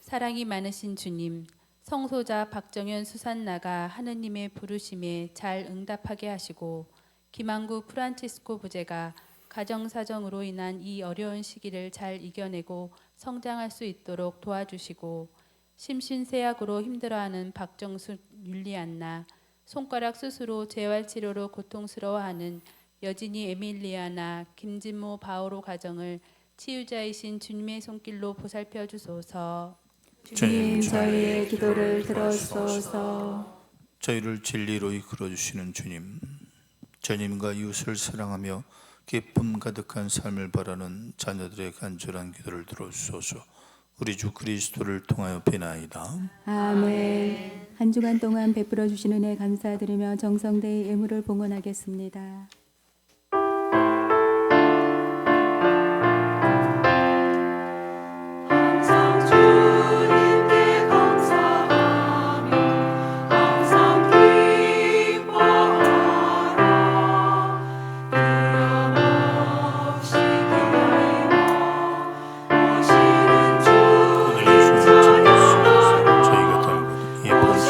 사랑이 많으신 주님, 성소자 박정현 수산나가 하느님의 부르심에 잘 응답하게 하시고 김한구 프란치스코 부제가 가정사정으로 인한 이 어려운 시기를 잘 이겨내고 성장할 수 있도록 도와주시고 심신세약으로 힘들어하는 박정수 율리안나, 손가락 수술로 재활치료로 고통스러워하는 여진이 에밀리아나, 김진모 바오로 가정을 치유자이신 주님의 손길로 보살펴 주소서. 주님 저희의 기도를 들어주소서. 저희를 진리로 이끌어 주시는 주님, 주님과 이웃을 사랑하며 기쁨 가득한 삶을 바라는 자녀들의 간절한 기도를 들어주소서. 우리 주 그리스도를 통하여 비나이다. 아멘. 한 주간 동안 베풀어 주신 은혜 감사드리며 정성대의 예물을 봉헌하겠습니다. 저희가 달고 이 벌써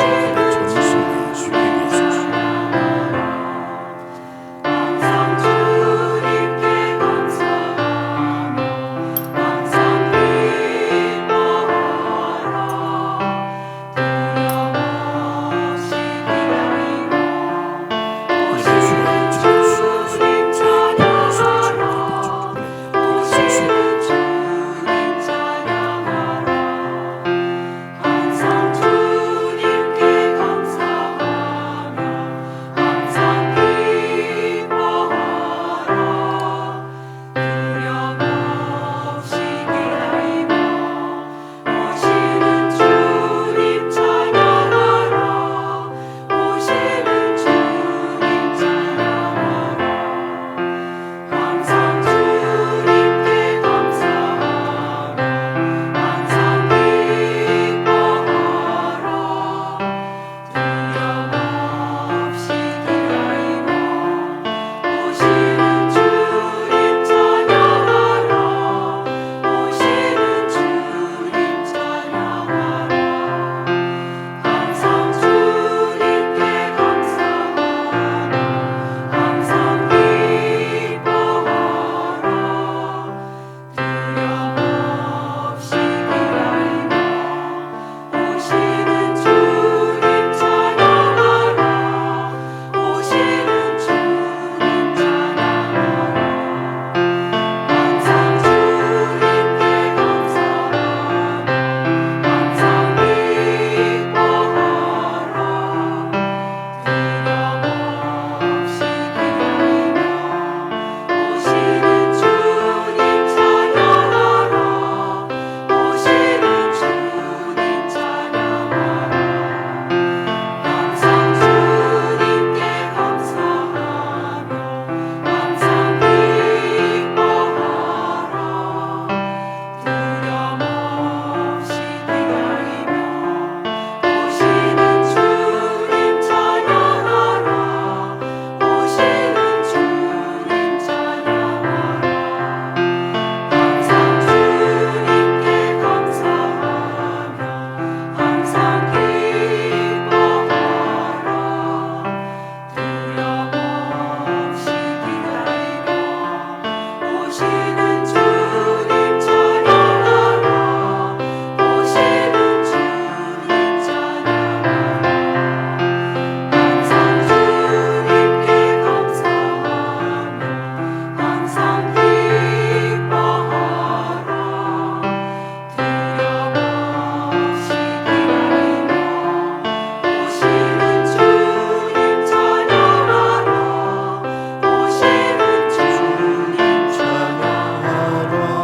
그대처럼 승리할 수 있게 하소서.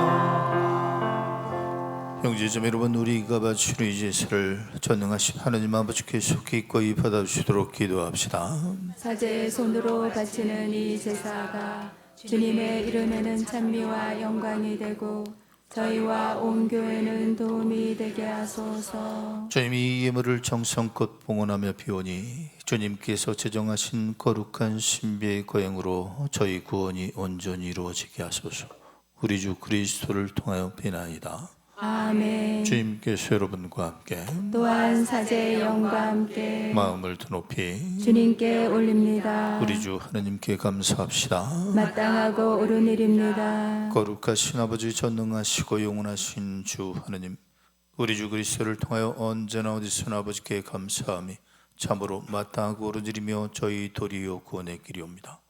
형제자매 여러분, 우리가 바치는 이 제사를 전능하신 하나님 아버지께 속히 기꺼이 받아주시도록 기도합시다. 사제의 손으로 바치는 이 제사가 주님의 이름에는 찬미와 영광이 되고 저희와 온 교회는 도움이 되고 되게 하소서. 주님이 이 예물을 정성껏 봉헌하며 비오니 주님께서 제정하신 거룩한 신비의 거행으로 저희 구원이 온전히 이루어지게 하소서. 우리 주 그리스도를 통하여 비나이다. 아멘. 주님께서 여러분과 함께 또한 사제의 영과 함께 마음을 드높이 주님께 올립니다. 우리 주 하나님께 감사합시다. 마땅하고 옳은 일입니다. 거룩하신 아버지, 전능하시고 영원하신 주 하나님, 우리 주 그리스도를 통하여 언제나 어디서나 아버지께 감사함이 참으로 마땅하고 옳은 일이며 저희 도리요 구원의 길이옵니다.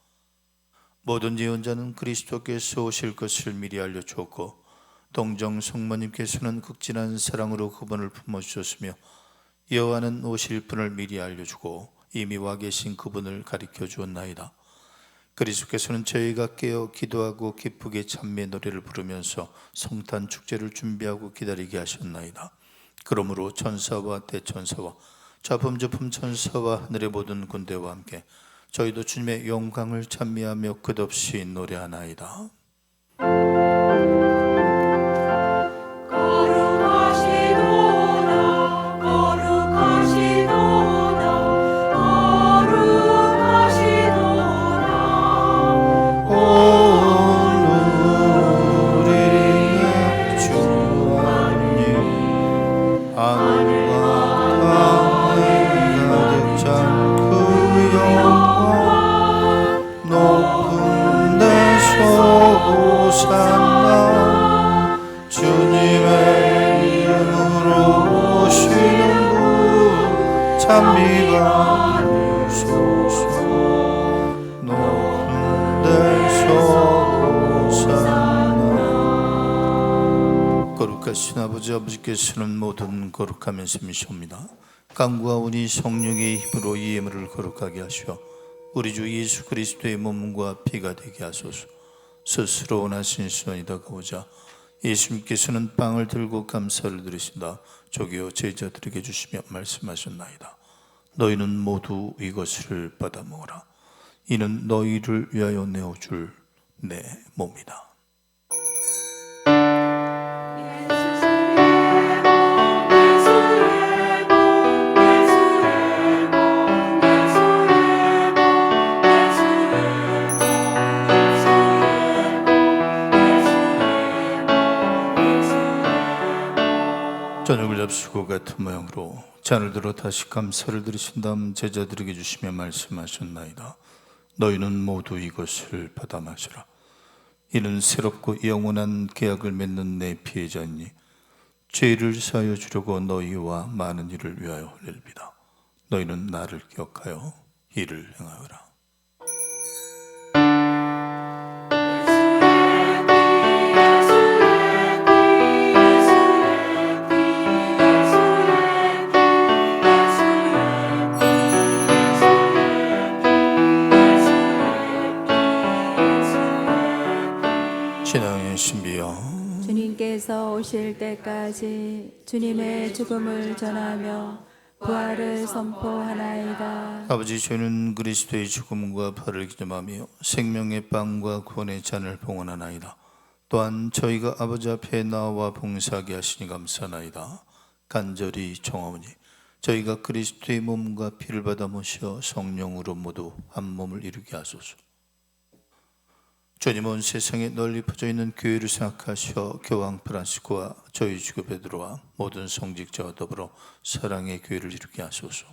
모든 예언자는 그리스도께서 오실 것을 미리 알려주었고 동정 성모님께서는 극진한 사랑으로 그분을 품어주셨으며 여호와는 오실 분을 미리 알려주고 이미 와 계신 그분을 가리켜 주었나이다. 그리스도께서는 저희가 깨어 기도하고 기쁘게 찬미의 노래를 부르면서 성탄 축제를 준비하고 기다리게 하셨나이다. 그러므로 천사와 대천사와 좌품저품 천사와 하늘의 모든 군대와 함께 저희도 주님의 영광을 찬미하며 끝없이 노래하나이다. 거룩하신 아버지, 아버지께서는 모든 거룩함의 셈이시옵니다. 강구와 운이 성령의 힘으로 이 예물을 거룩하게 하시어 우리 주 예수 그리스도의 몸과 피가 되게 하소서. 스스로 원하신 시간이 다가오자 예수님께서는 빵을 들고 감사를 드리신다 저기요 제자들에게 주시며 말씀하셨나이다. 너희는 모두 이것을 받아 먹어라. 이는 너희를 위하여 내어줄 내 몸이다. 저녁을 잡수고 같은 모양으로 잔을 들어 다시 감사를 드리신 다음 제자들에게 주시며 말씀하셨나이다. 너희는 모두 이것을 받아 마시라. 이는 새롭고 영원한 계약을 맺는 내 피의 잔이니 죄를 사하여 주려고 너희와 많은 이를 위하여 흘릴비다. 너희는 나를 기억하여 이를 행하여라. 신앙의 신비여, 주님께서 오실 때까지 주님의 죽음을 전하며 부활을 선포하나이다. 아버지, 저희는 그리스도의 죽음과 부활을 기념하며 생명의 빵과 구원의 잔을 봉헌하나이다. 또한 저희가 아버지 앞에 나와 봉사하게 하시니 감사하나이다. 간절히 청하오니 저희가 그리스도의 몸과 피를 받아 모셔 성령으로 모두 한 몸을 이루게 하소서. 주님, 온 세상에 널리 퍼져 있는 교회를 생각하셔 교황 프란시스코와 저희 주교 베드로와 모든 성직자와 더불어 사랑의 교회를 이루게 하소서.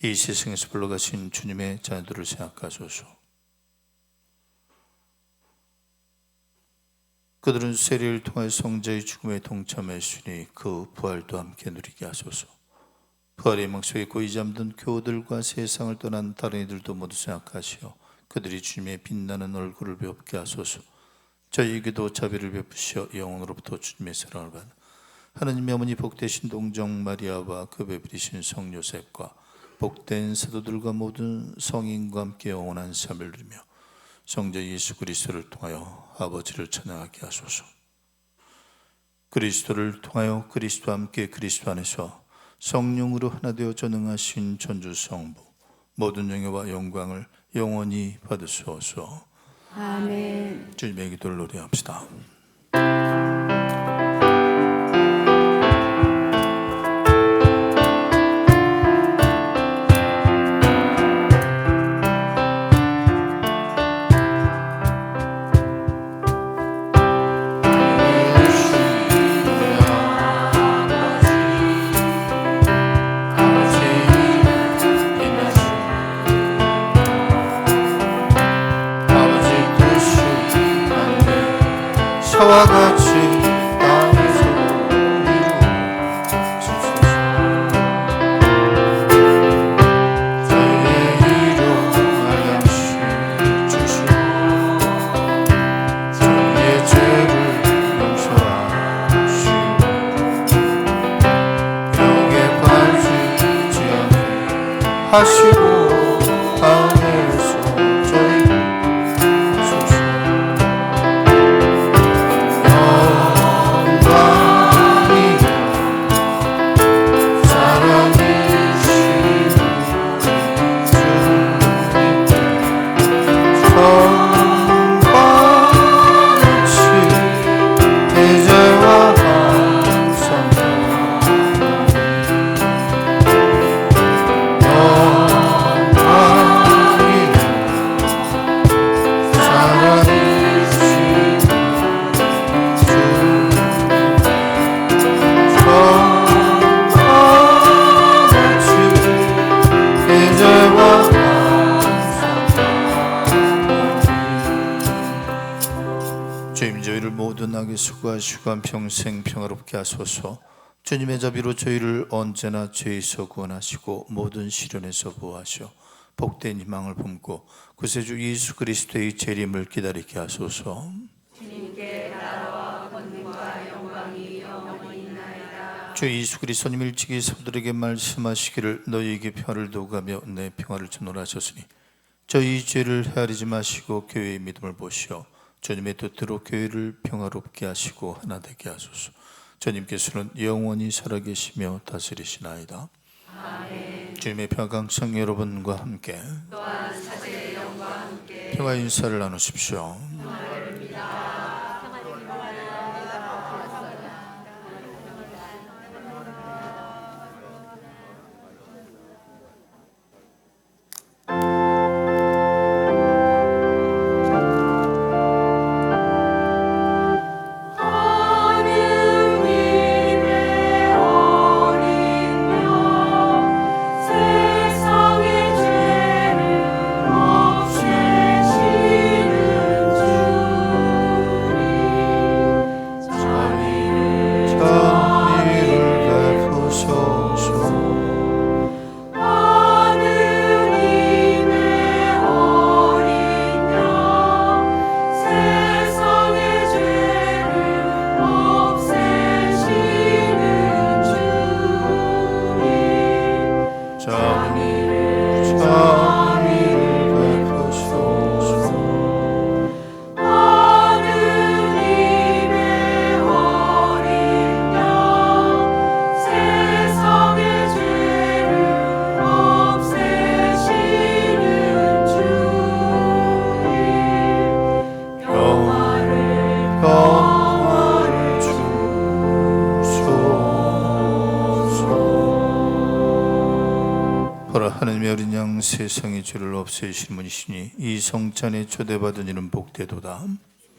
이 세상에서 불러가신 주님의 자녀들을 생각하소서. 그들은 세례를 통해 성자의 죽음에 동참했으니 그 부활도 함께 누리게 하소서. 부활의 막 속에 고이 잠든 교우들과 세상을 떠난 다른 이들도 모두 생각하시어 그들이 주님의 빛나는 얼굴을 뵙게 하소서. 저희에게도 자비를 베푸시어 영원으로부터 주님의 사랑을 받아 하나님의 어머니 복되신 동정 마리아와 그 베풀이신 성 요셉과 복된 사도들과 모든 성인과 함께 영원한 삶을 누리며 성자 예수 그리스도를 통하여 아버지를 찬양하게 하소서. 그리스도를 통하여 그리스도와 함께 그리스도 안에서 성령으로 하나 되어 전능하신 천주 성부 모든 영예와 영광을 영원히 받으소서. 아멘. 주님의 기도를 노래합시다. 하늘과 같이 땅에서 이루어지소서. 저희의 일용할 양식 주시고 저희의 죄를 용서하시고 병에 빠지지 않게 하시고 땅에서 저희를 주소서. 영광이 사랑이신 주님께 성같이 이제와 항상 영광이 사랑이신 성같이 이제와 항상. 주님, 저희를 모든 악에 수고하시고 한평생 평화롭게 하소서. 주님의 자비로 저희를 언제나 죄에서 구원하시고 모든 시련에서 보호하시어 복된 희망을 품고 구세주 예수 그리스도의 재림을 기다리게 하소서. 주 예수 그리스도님 일찍이 사도들에게 말씀하시기를 너희에게 평화를 두고 가며 내 평화를 주노라 하셨으니 저희 죄를 헤아리지 마시고 교회의 믿음을 보시어 주님의 뜻대로 교회를 평화롭게 하시고 하나 되게 하소서. 주님께서는 영원히 살아계시며 다스리시나이다. 아멘. 주님의 평화가 항상 여러분과 함께 또한 사제의 영과 함께 평화 인사를 나누십시오. 하나님의 어린 양 세상의 죄를 없애신 분이시니 이 성찬에 초대받은 이는 복되도다.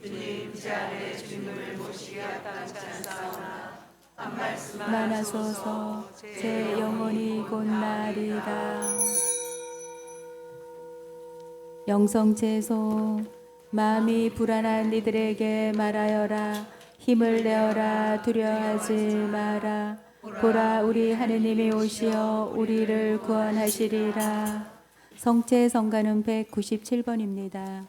주님, 제 안에 주님을 모시게 합당하사오나 한 말씀만 만하소서. 제 영혼이 곧나리다. 영성제소 마음이 불안한 이들에게 말하여라. 힘을 내어라. 두려워하지 마라. 보라, 우리 하느님이 오시어 우리를 구원하시리라. 성체 성가는 197번입니다.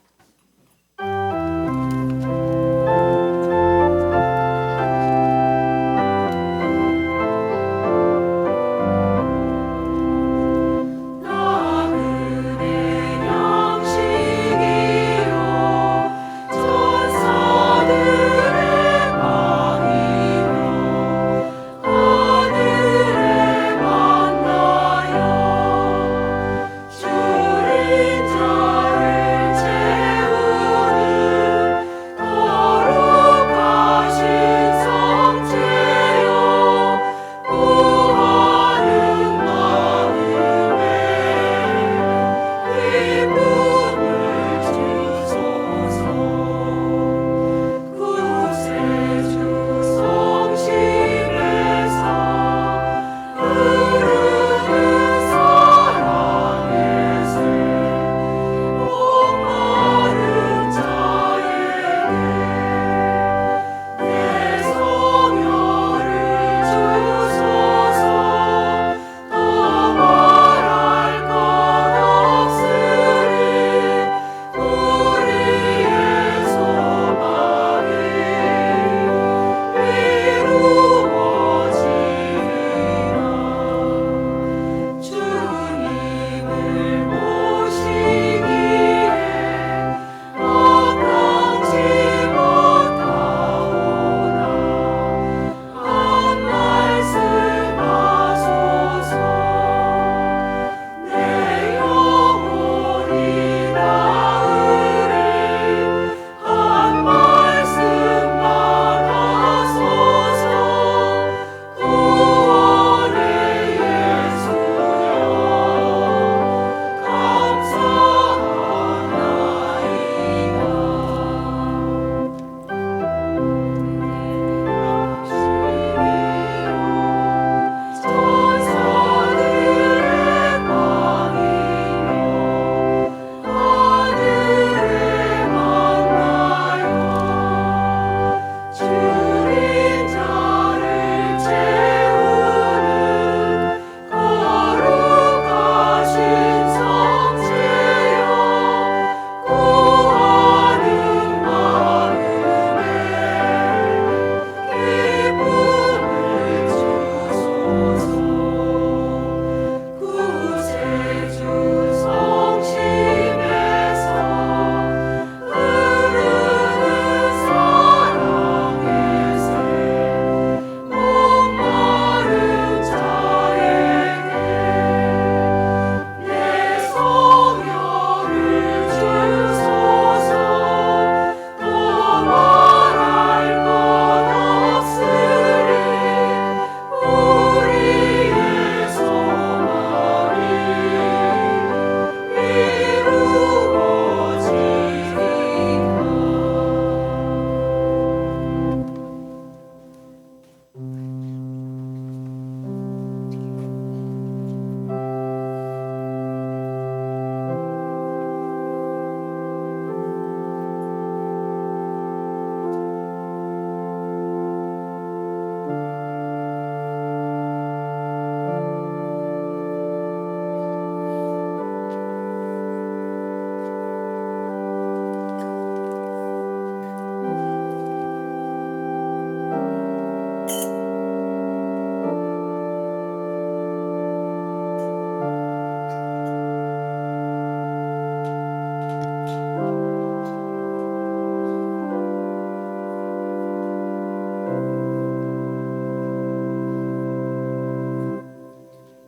주린 자를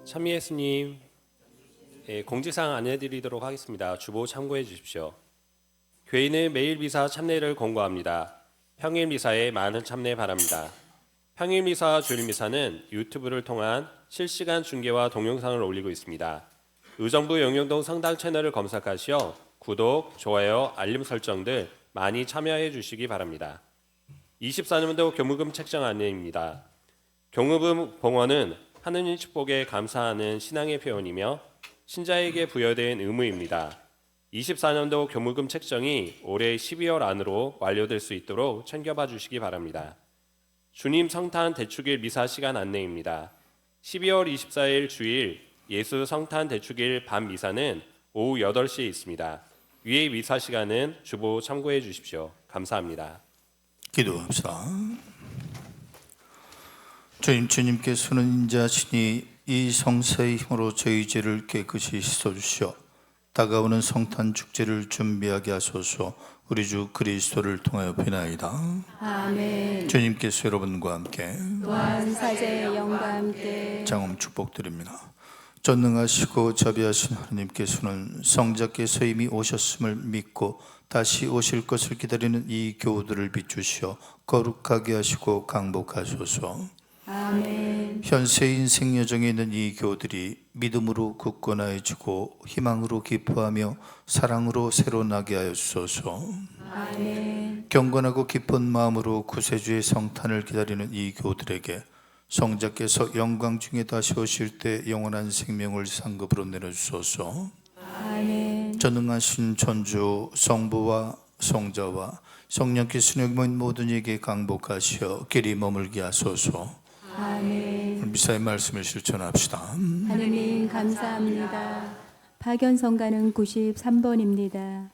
찬미 예수님, 공지사항 안내드리도록 하겠습니다. 주보 참고해 주십시오. 교회는 매일 미사 참례를 권고합니다. 평일 미사에 많은 참례 바랍니다. 평일 미사와 주일 미사는 유튜브를 통한 실시간 중계와 동영상을 올리고 있습니다. 의정부 영영동 성당 채널을 검색하시어 구독, 좋아요, 알림 설정들 많이 참여해 주시기 바랍니다. 24년도 교무금 책정 안내입니다. 교무금 봉헌은 하느님 축복에 감사하는 신앙의 표현이며 신자에게 부여된 의무입니다. 24년도 교무금 책정이 올해 12월 안으로 완료될 수 있도록 챙겨봐 주시기 바랍니다. 주님 성탄 대축일 미사 시간 안내입니다. 12월 24일 주일 예수 성탄 대축일 밤 미사는 오후 8시에 있습니다. 위의 미사 시간은 주보 참고해 주십시오. 감사합니다. 기도합시다. 주님께서는 인자하시니 이 성사의 힘으로 저희 죄를 깨끗이 씻어주시어 다가오는 성탄 축제를 준비하게 하소서. 우리 주 그리스도를 통하여 비나이다. 아멘. 주님께서 여러분과 함께 또한 사제의 영과 함께 장엄 축복드립니다. 전능하시고 자비하신 하나님께서는 성자께서 이미 오셨음을 믿고 다시 오실 것을 기다리는 이 교우들을 비추시어 거룩하게 하시고 강복하소서. 아멘. 현세 인생 여정에 있는 이 교우들이 믿음으로 굳건해지고 희망으로 기뻐하며 사랑으로 새로나게 하여 주소서. 아멘. 경건하고 기쁜 마음으로 구세주의 성탄을 기다리는 이 교우들에게 성자께서 영광 중에 다시 오실 때 영원한 생명을 상급으로 내려주소서. 아멘. 전능하신 천주 성부와 성자와 성령께서 모인 모든 이에게 강복하시어 길이 머물게 하소서. 아멘. 미사의 말씀을 실천합시다. 하느님 감사합니다. 파견성가는 93번입니다.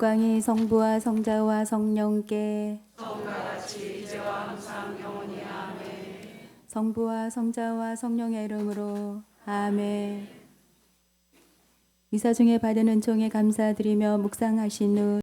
영광이 성부와 성자와 성령께 성부와 성자와 성령의 이름으로 아멘. 미사 중에 받은 은총에 감사드리며 묵상하신 후